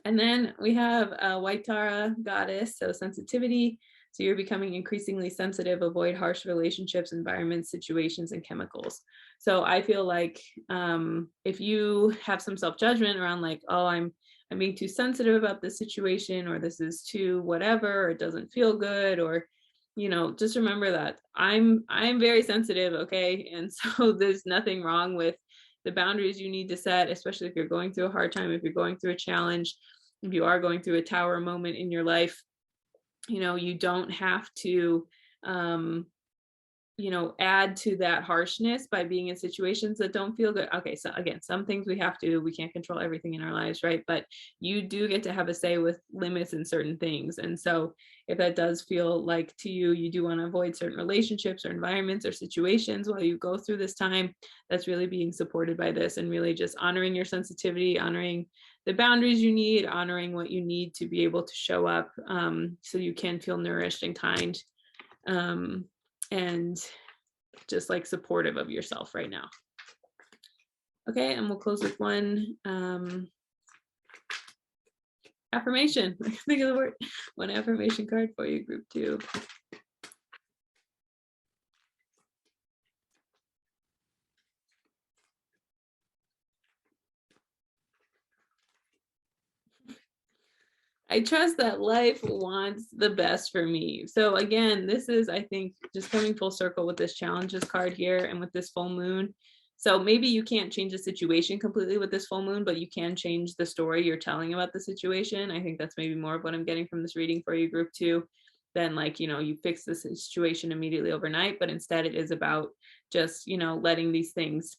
And then we have a White Tara goddess, so sensitivity. So you're becoming increasingly sensitive, avoid harsh relationships, environments, situations, and chemicals. So I feel like if you have some self-judgment around like, oh, I'm being too sensitive about this situation, or this is too whatever, or it doesn't feel good, or just remember that I'm very sensitive, okay? And so there's nothing wrong with the boundaries you need to set, especially if you're going through a hard time, if you're going through a challenge, if you are going through a tower moment in your life. You don't have to add to that harshness by being in situations that don't feel good. Okay, so again, some things we can't control everything in our lives, right? But you do get to have a say with limits in certain things. And so if that does feel like to you, you do want to avoid certain relationships or environments or situations while you go through this time, that's really being supported by this, and really just honoring your sensitivity, honoring the boundaries you need, honoring what you need to be able to show up, so you can feel nourished and kind. And just like supportive of yourself right now. Okay, and we'll close with one affirmation. Think of the word. One affirmation card for you, group 2. I trust that life wants the best for me. So again, this is, I think, just coming full circle with this challenges card here and with this full moon. So maybe you can't change the situation completely with this full moon, but you can change the story you're telling about the situation. I think that's maybe more of what I'm getting from this reading for you, group 2, than like, you fix the situation immediately overnight, but instead it is about just, letting these things,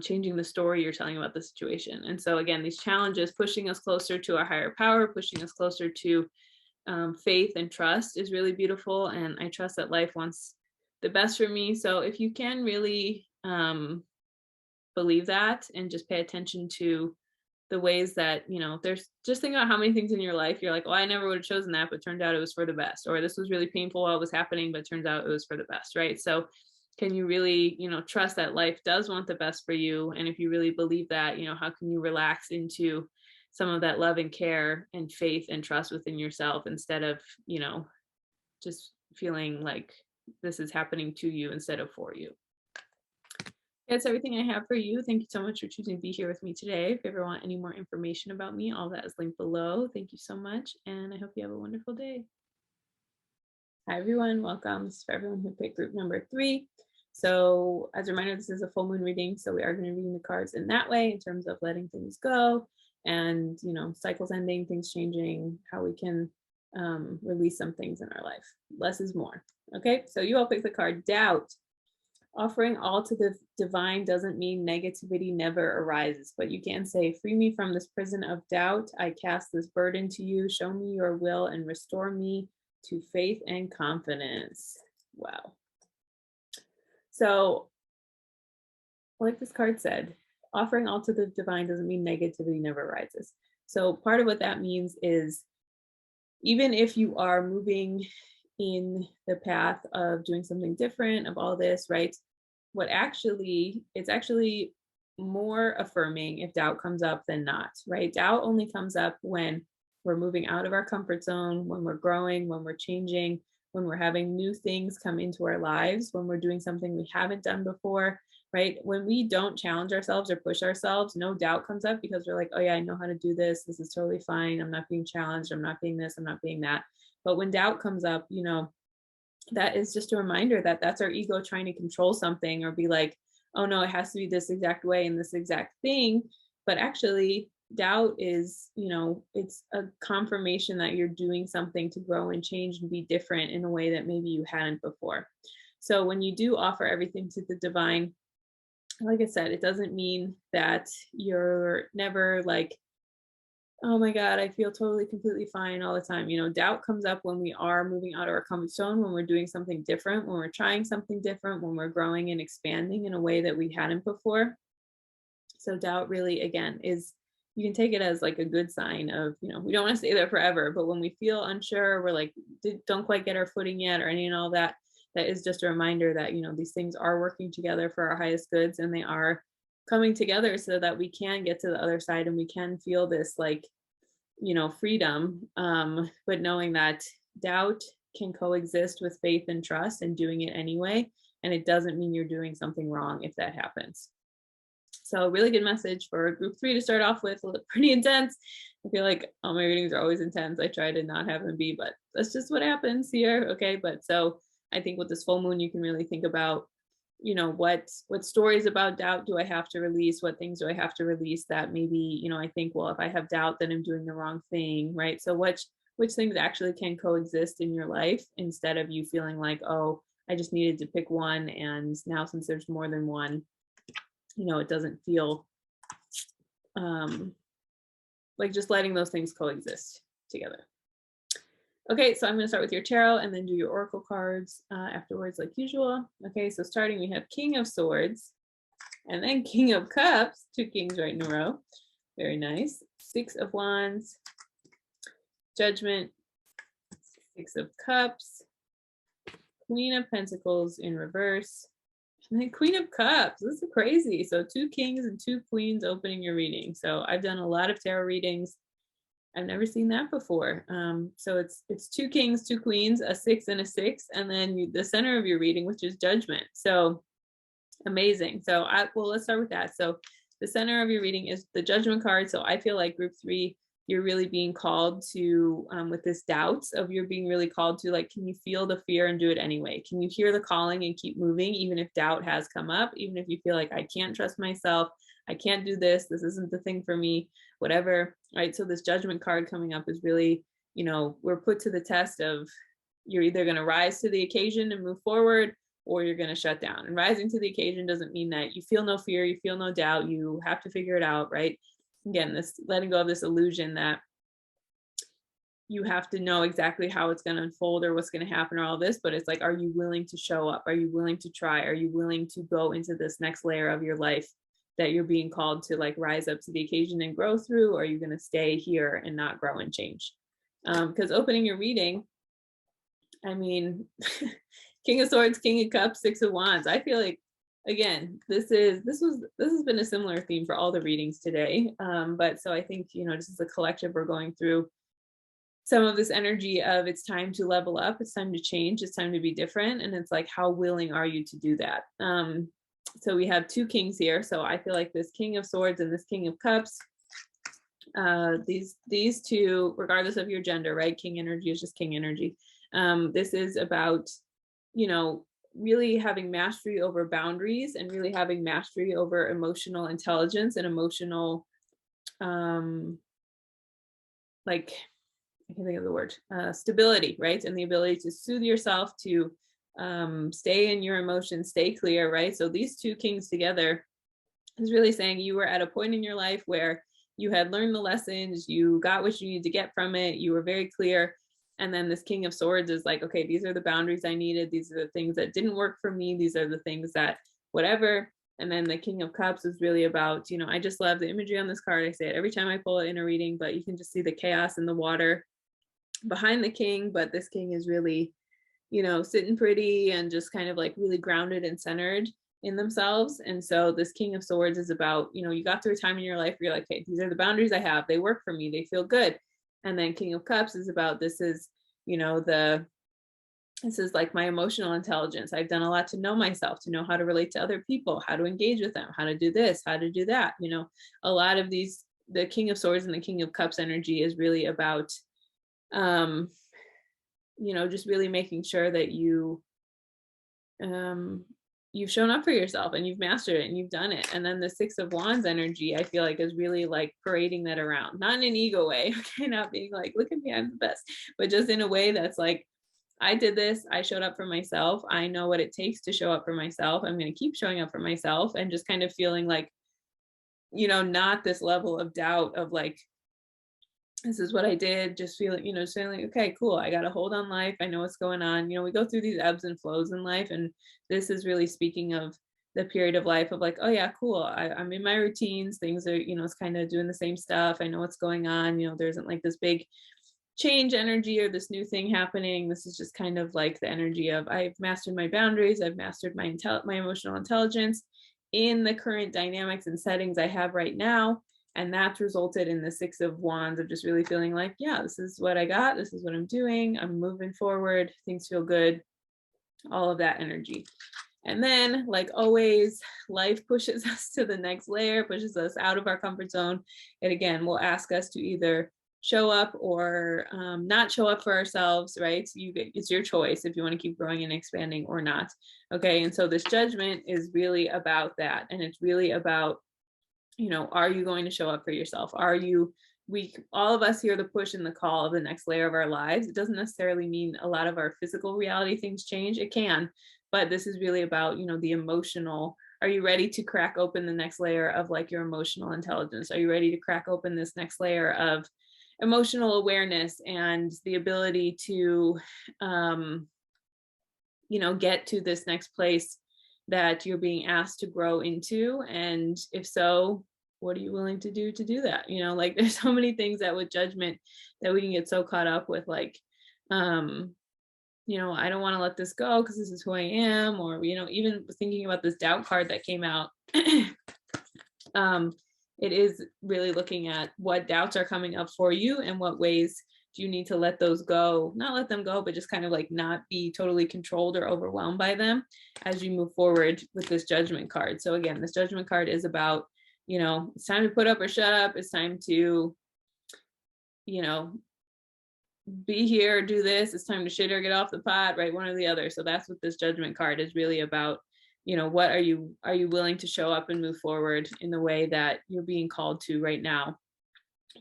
changing the story you're telling about the situation. And so again, these challenges pushing us closer to our higher power, pushing us closer to faith and trust is really beautiful. And I trust that life wants the best for me. So if you can really believe that and just pay attention to the ways that, there's, just think about how many things in your life you're like, oh, I never would have chosen that, but turned out it was for the best, or this was really painful while it was happening, but turns out it was for the best, right? So can you really, trust that life does want the best for you? And if you really believe that, how can you relax into some of that love and care and faith and trust within yourself, instead of, just feeling like this is happening to you instead of for you? That's everything I have for you. Thank you so much for choosing to be here with me today. If you ever want any more information about me, all that is linked below. Thank you so much, and I hope you have a wonderful day. Hi, everyone. Welcome. This is for everyone who picked group number 3. So as a reminder, this is a full moon reading. So we are going to read the cards in that way, in terms of letting things go and, cycles ending, things changing, how we can release some things in our life. Less is more. Okay, so you all picked the card Doubt. Offering all to the divine doesn't mean negativity never arises, but you can say, free me from this prison of doubt. I cast this burden to you. Show me your will and restore me to faith and confidence. Wow. So, like this card said, offering all to the divine doesn't mean negativity never arises. So part of what that means is, even if you are moving in the path of doing something different, of all this, right? It's actually more affirming if doubt comes up than not, right? Doubt only comes up when we're moving out of our comfort zone, when we're growing, when we're changing, when we're having new things come into our lives, when we're doing something we haven't done before, right? When we don't challenge ourselves or push ourselves, no doubt comes up, because we're like, oh yeah, I know how to do this. This is totally fine. I'm not being challenged. I'm not being this. I'm not being that. But when doubt comes up, that is just a reminder that that's our ego trying to control something, or be like, oh no, it has to be this exact way and this exact thing. But actually, doubt is, it's a confirmation that you're doing something to grow and change and be different in a way that maybe you hadn't before. So when you do offer everything to the divine, like I said, it doesn't mean that you're never like Oh my God, I feel totally, completely fine all the time. Doubt comes up when we are moving out of our comfort zone, when we're doing something different, when we're trying something different, when we're growing and expanding in a way that we hadn't before. So doubt really, again, is, you can take it as like a good sign of, we don't want to stay there forever, but when we feel unsure, we're like, don't quite get our footing yet, or any and all that, that is just a reminder that, these things are working together for our highest goods, and they are coming together so that we can get to the other side and we can feel this like, freedom. But knowing that doubt can coexist with faith and trust, and doing it anyway. And it doesn't mean you're doing something wrong if that happens. So really good message for group 3 to start off with. Pretty intense. I feel like all my readings are always intense. I try to not have them be, but that's just what happens here. Okay. But so I think with this full moon, you can really think about, what stories about doubt do I have to release? What things do I have to release that maybe, I think, well, if I have doubt, then I'm doing the wrong thing, right? So which things actually can coexist in your life, instead of you feeling like, oh, I just needed to pick one, and now since there's more than one, it doesn't feel like just letting those things coexist together. Okay, so I'm going to start with your tarot and then do your oracle cards afterwards, like usual. Okay, so starting, we have King of Swords, and then King of Cups, 2 kings right in a row. Very nice. 6 of Wands, Judgment, 6 of Cups, Queen of Pentacles in reverse, and then Queen of Cups. This is crazy. So 2 kings and 2 queens opening your reading. So I've done a lot of tarot readings. I've never seen that before. So it's 2 kings, 2 queens, a 6 and a 6, and then the center of your reading, which is Judgment. So amazing. So let's start with that. So the center of your reading is the Judgment card. So I feel like group 3, you're really being called to, with this doubt of, you're being really called to, like, can you feel the fear and do it anyway? Can you hear the calling and keep moving, even if doubt has come up, even if you feel like, I can't trust myself, I can't do this isn't the thing for me, whatever, right? So this Judgment card coming up is really, we're put to the test of, you're either going to rise to the occasion and move forward, or you're going to shut down. And rising to the occasion doesn't mean that you feel no fear, you feel no doubt, you have to figure it out, right? Again, this letting go of this illusion that you have to know exactly how it's going to unfold or what's going to happen or all this, but it's like, are you willing to show up? Are you willing to try? Are you willing to go into this next layer of your life that you're being called to, like, rise up to the occasion and grow through? Or are you going to stay here and not grow and change? Because opening your reading, I mean, King of Swords, King of Cups, 6 of Wands. I feel like, again, this has been a similar theme for all the readings today. But so I think, just as a collective, we're going through some of this energy of, it's time to level up, it's time to change, it's time to be different. And it's like, how willing are you to do that? So we have 2 kings here. So I feel like this King of Swords and this King of Cups, these 2, regardless of your gender, right? King energy is just king energy. This is about, really having mastery over boundaries, and really having mastery over emotional intelligence and emotional, like, I can think of the word, stability, right? And the ability to soothe yourself, to stay in your emotions, stay clear, right? So these 2 kings together is really saying you were at a point in your life where you had learned the lessons, you got what you needed to get from it, you were very clear. And then this King of Swords is like, okay, these are the boundaries I needed, these are the things that didn't work for me, these are the things that whatever. And then the King of Cups is really about, I just love the imagery on this card. I say it every time I pull it in a reading, but you can just see the chaos in the water behind the king. But this king is really, sitting pretty and just kind of like really grounded and centered in themselves. And so this King of Swords is about, you got through a time in your life where you're like, hey, these are the boundaries I have, they work for me, they feel good. And then King of Cups is about, this is, this is like my emotional intelligence. I've done a lot to know myself, to know how to relate to other people, how to engage with them, how to do this, how to do that. A lot of these, the King of Swords and the King of Cups energy is really about, just really making sure that you've shown up for yourself and you've mastered it and you've done it. And then the 6 of Wands energy, I feel like, is really like parading that around, not in an ego way, okay, not being like, look at me, I'm the best, but just in a way that's like, I did this, I showed up for myself, I know what it takes to show up for myself, I'm going to keep showing up for myself. And just kind of feeling like, not this level of doubt of like, this is what I did, just feeling, just feeling like, okay, cool. I got a hold on life. I know what's going on. We go through these ebbs and flows in life. And this is really speaking of the period of life of like, oh yeah, cool. I'm in my routines. Things are, it's kind of doing the same stuff. I know what's going on. There isn't like this big change energy or this new thing happening. This is just kind of like the energy of I've mastered my boundaries. I've mastered my emotional intelligence in the current dynamics and settings I have right now. And that's resulted in the Six of Wands of just really feeling like, yeah, this is what I got. This is what I'm doing. I'm moving forward. Things feel good. All of that energy. And then, like always, life pushes us to the next layer, pushes us out of our comfort zone. It again will ask us to either show up or not show up for ourselves, right? So it's your choice if you want to keep growing and expanding or not. Okay. And so this judgment is really about that. And it's really about, are you going to show up for yourself? All of us hear the push and the call of the next layer of our lives. It doesn't necessarily mean a lot of our physical reality things change. It can, but this is really about, the emotional. Are you ready to crack open the next layer of like your emotional intelligence? Are you ready to crack open this next layer of emotional awareness and the ability to, get to this next place that you're being asked to grow into? And if so, what are you willing to do that? Like there's so many things that with judgment that we can get so caught up with, like, I don't want to let this go because this is who I am, or, even thinking about this doubt card that came out, it is really looking at what doubts are coming up for you and what ways do you need to let those go, not let them go, but just kind of like not be totally controlled or overwhelmed by them as you move forward with this judgment card. So again, this judgment card is about, it's time to put up or shut up. It's time to, be here, do this. It's time to shit or get off the pot, right? One or the other. So that's what this judgment card is really about. What are you willing to show up and move forward in the way that you're being called to right now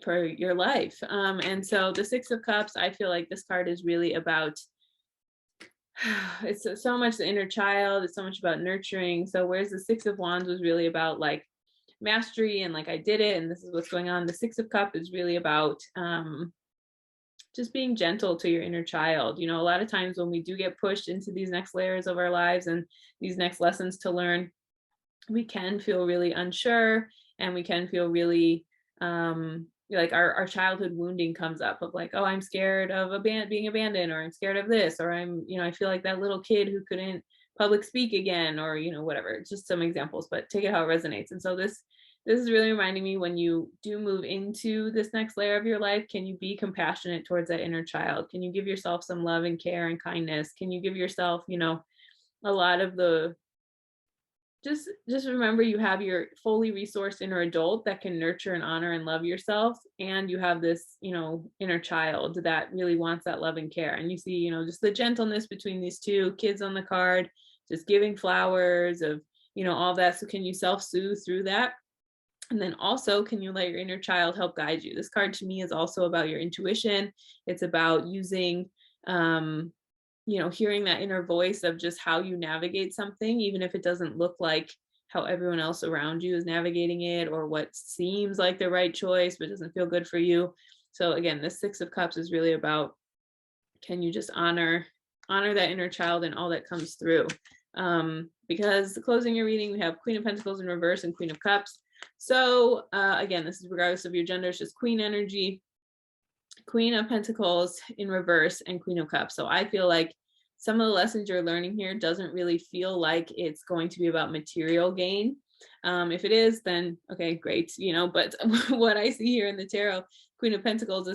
for your life? And so the Six of Cups, I feel like this card is really about, it's so much the inner child. It's so much about nurturing. So whereas the Six of Wands was really about like mastery and like I did it and this is what's going on, the Six of Cups is really about just being gentle to your inner child. A lot of times when we do get pushed into these next layers of our lives and these next lessons to learn, we can feel really unsure and we can feel really like our childhood wounding comes up of like, oh, I'm scared of being abandoned, or I'm scared of this, or I feel like that little kid who couldn't public speak again, or whatever. It's just some examples, but take it how it resonates. And so this is really reminding me, when you do move into this next layer of your life, can you be compassionate towards that inner child? Can you give yourself some love and care and kindness? Can you give yourself, a lot of the, just remember you have your fully resourced inner adult that can nurture and honor and love yourself. And you have this, inner child that really wants that love and care. And you see, just the gentleness between these two kids on the card, just giving flowers of, all that. So can you self-soothe through that? And then also, can you let your inner child help guide you? This card to me is also about your intuition. It's about using, hearing that inner voice of just how you navigate something, even if it doesn't look like how everyone else around you is navigating it, or what seems like the right choice, but doesn't feel good for you. So again, this Six of Cups is really about, can you just honor that inner child and all that comes through? Because closing your reading, we have Queen of Pentacles in reverse and Queen of Cups. So again, this is regardless of your gender, it's just Queen energy, Queen of Pentacles in reverse, and Queen of Cups. So I feel like some of the lessons you're learning here doesn't really feel like it's going to be about material gain. If it is, then okay, great, but what I see here in the tarot, Queen of Pentacles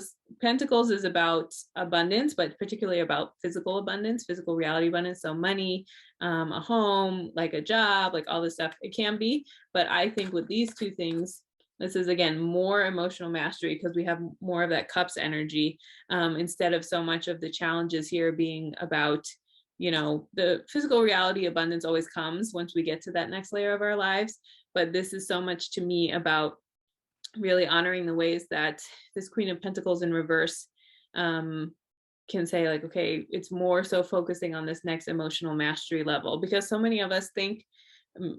is about abundance, but particularly about physical abundance, physical reality abundance. So money, a home, like a job, like all this stuff, it can be. But I think with these two things, this is again more emotional mastery, because we have more of that Cups energy, instead of so much of the challenges here being about, the physical reality abundance always comes once we get to that next layer of our lives. But this is so much to me about really honoring the ways that this Queen of Pentacles in reverse can say like, okay, it's more so focusing on this next emotional mastery level, because so many of us think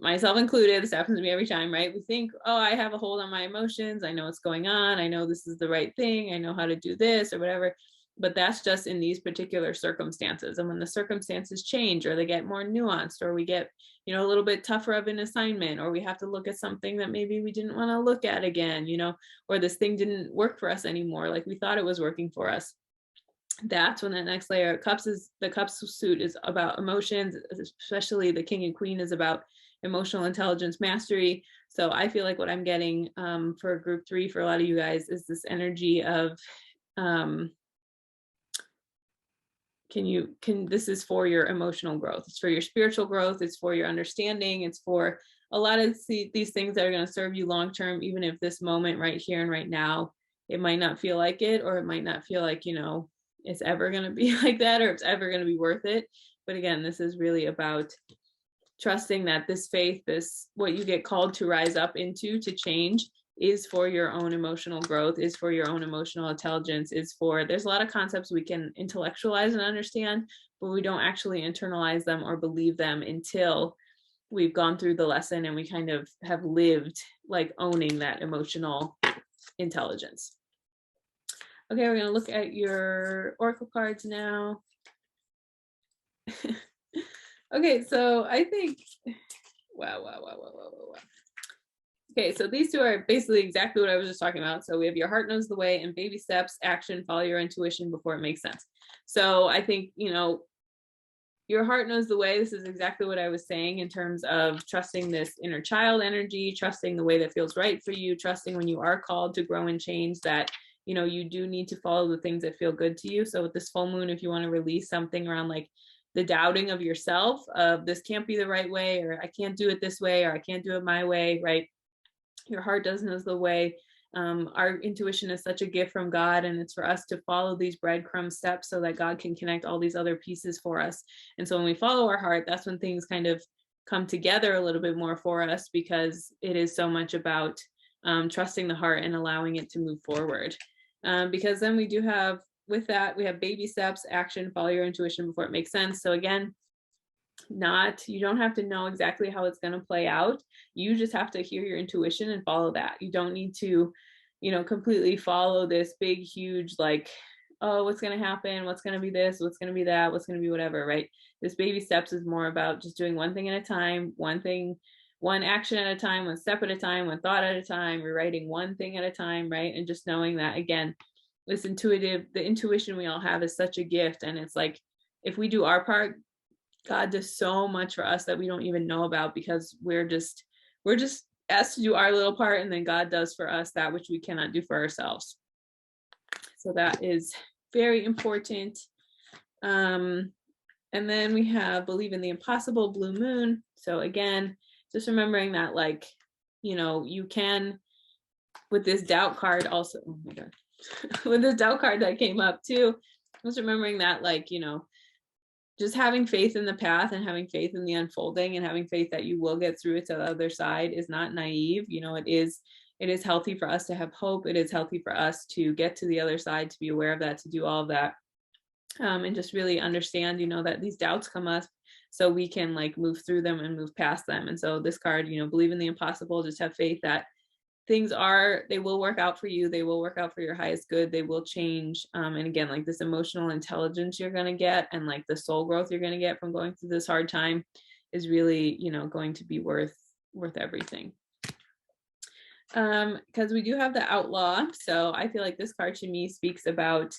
myself included, this happens to me every time, right? We think, oh, I have a hold on my emotions. I know what's going on. I know this is the right thing. I know how to do this or whatever. But that's just in these particular circumstances. And when the circumstances change, or they get more nuanced, or we get, a little bit tougher of an assignment, or we have to look at something that maybe we didn't want to look at again, or this thing didn't work for us anymore, like we thought it was working for us. That's when that next layer of cups is, the cups suit is about emotions, especially the king and queen is about emotional intelligence mastery. So I feel like what I'm getting for group 3 for a lot of you guys is this energy of this is for your emotional growth, it's for your spiritual growth, it's for your understanding, it's for a lot of these things that are going to serve you long term, even if this moment right here and right now, it might not feel like it, or it might not feel like it's ever going to be like that, or it's ever going to be worth it. But again, this is really about trusting that this faith, this what you get called to rise up into, to change, is for your own emotional growth, is for your own emotional intelligence, there's a lot of concepts we can intellectualize and understand, but we don't actually internalize them or believe them until we've gone through the lesson and we kind of have lived like owning that emotional intelligence. Okay, we're going to look at your oracle cards now. Okay, so I think, wow. Okay, so these two are basically exactly what I was just talking about. So we have your heart knows the way, and baby steps, action, follow your intuition before it makes sense. So I think, your heart knows the way. This is exactly what I was saying in terms of trusting this inner child energy, trusting the way that feels right for you, trusting when you are called to grow and change that, you do need to follow the things that feel good to you. So with this full moon, if you want to release something around like the doubting of yourself, of this can't be the right way, or I can't do it this way, or I can't do it my way, right? Your heart does know the way. Our intuition is such a gift from God, and it's for us to follow these breadcrumb steps so that God can connect all these other pieces for us. And so when we follow our heart, that's when things kind of come together a little bit more for us, because it is so much about trusting the heart and allowing it to move forward. Because then we do have, with that, we have baby steps, action, follow your intuition before it makes sense. So again, you don't have to know exactly how it's going to play out. You just have to hear your intuition and follow that. You don't need to, completely follow this big, huge, like, oh, what's going to happen? What's going to be this? What's going to be that? What's going to be whatever, right? This baby steps is more about just doing one thing at a time, one action at a time, one step at a time, one thought at a time, rewriting one thing at a time, right? And just knowing that, again, the intuition we all have is such a gift. And it's like, if we do our part, God does so much for us that we don't even know about, because we're just asked to do our little part, and then God does for us that which we cannot do for ourselves. So that is very important. And then we have believe in the impossible, blue moon. So again, just remembering that, like, you can, with this doubt card also, oh my God, with this doubt card that came up too, just remembering that, like, just having faith in the path and having faith in the unfolding and having faith that you will get through it to the other side is not naive. It is healthy for us to have hope. It is healthy for us to get to the other side, to be aware of that, to do all of that. And just really understand, that these doubts come up so we can like move through them and move past them. And so this card, believe in the impossible, just have faith that they will work out for you. They will work out for your highest good. They will change. And again, like this emotional intelligence you're going to get, and like the soul growth you're going to get from going through this hard time is really, going to be worth everything. Because we do have the outlaw. So I feel like this card to me speaks about,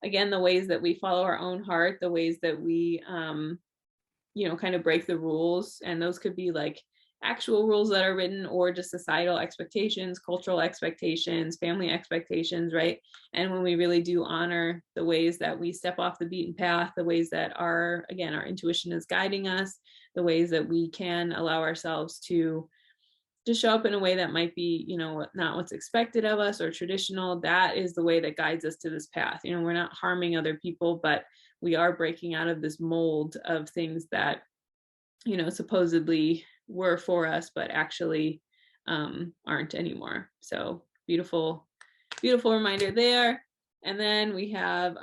again, the ways that we follow our own heart, the ways that we, kind of break the rules. And those could be like actual rules that are written, or just societal expectations, cultural expectations, family expectations, right? And when we really do honor the ways that we step off the beaten path, the ways that our intuition is guiding us, the ways that we can allow ourselves to show up in a way that might be, not what's expected of us or traditional, that is the way that guides us to this path. We're not harming other people, but we are breaking out of this mold of things that, supposedly were for us, but actually aren't anymore. So beautiful reminder there. And then we have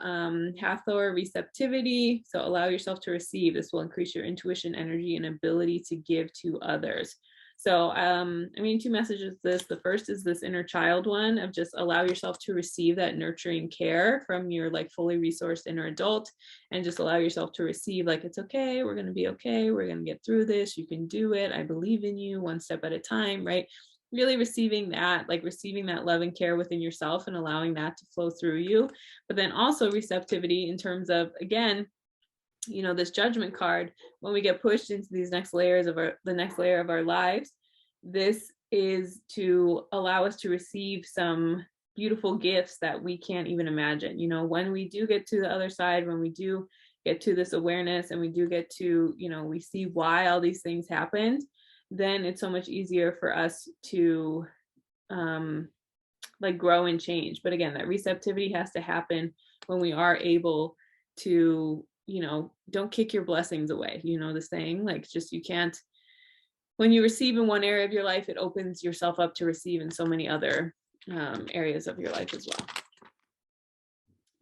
Hathor, receptivity. So allow yourself to receive. This will increase your intuition, energy, and ability to give to others. So, I mean, two messages this. The first is this inner child one of just allow yourself to receive that nurturing care from your like fully resourced inner adult, and just allow yourself to receive like, it's okay, we're going to be okay, we're going to get through this, you can do it, I believe in you, one step at a time, right? Really receiving that, like receiving that love and care within yourself and allowing that to flow through you. But then also receptivity in terms of, again, this judgment card, when we get pushed into these next layers of the next layer of our lives, this is to allow us to receive some beautiful gifts that we can't even imagine. When we do get to the other side, when we do get to this awareness and we do get to, we see why all these things happened, then it's so much easier for us to like grow and change. But again, that receptivity has to happen when we are able to, don't kick your blessings away. The saying, like, just you can't, when you receive in one area of your life, it opens yourself up to receive in so many other areas of your life as well.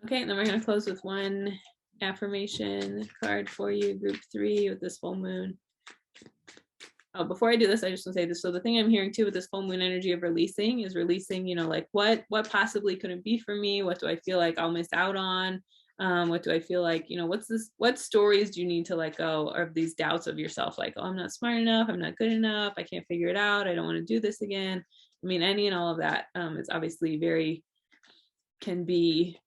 Okay, and then we're going to close with one affirmation card for you, group 3, with this full moon. Oh, before I do this, I just want to say this. So the thing I'm hearing too with this full moon energy of releasing is releasing, like what possibly couldn't be for me? What do I feel like I'll miss out on? What do I feel like, what stories do you need to let go of these doubts of yourself? Like, oh, I'm not smart enough. I'm not good enough. I can't figure it out. I don't want to do this again. I mean, any and all of that is obviously can be,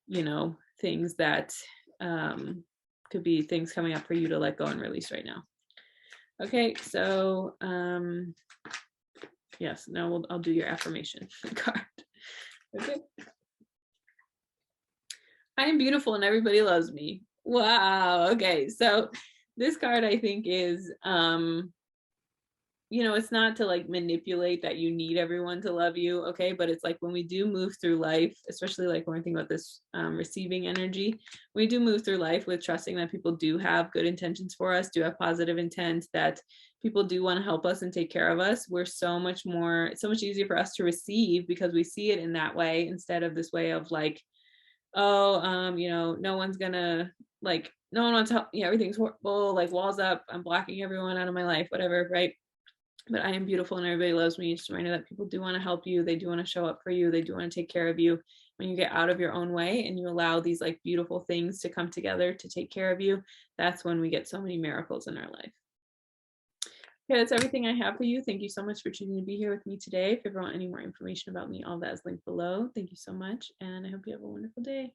things that could be things coming up for you to let go and release right now. Okay, so yes, now I'll do your affirmation card. Okay. I am beautiful and everybody loves me. Wow. Okay, so this card I think is it's not to like manipulate that you need everyone to love you, okay? But it's like when we do move through life, especially like when we think about this receiving energy, we do move through life with trusting that people do have good intentions for us, do have positive intent, that people do want to help us and take care of us. We're it's so much easier for us to receive because we see it in that way instead of this way of like, oh, no one's gonna, like, no one wants to help, everything's horrible, like walls up, I'm blocking everyone out of my life, whatever, right? But I am beautiful and everybody loves me. Just a reminder that people do want to help you. They do want to show up for you. They do want to take care of you. When you get out of your own way and you allow these like beautiful things to come together to take care of you, that's when we get so many miracles in our life. Okay, that's everything I have for you. Thank you so much for choosing to be here with me today. If you ever want any more information about me, all that is linked below. Thank you so much, and I hope you have a wonderful day.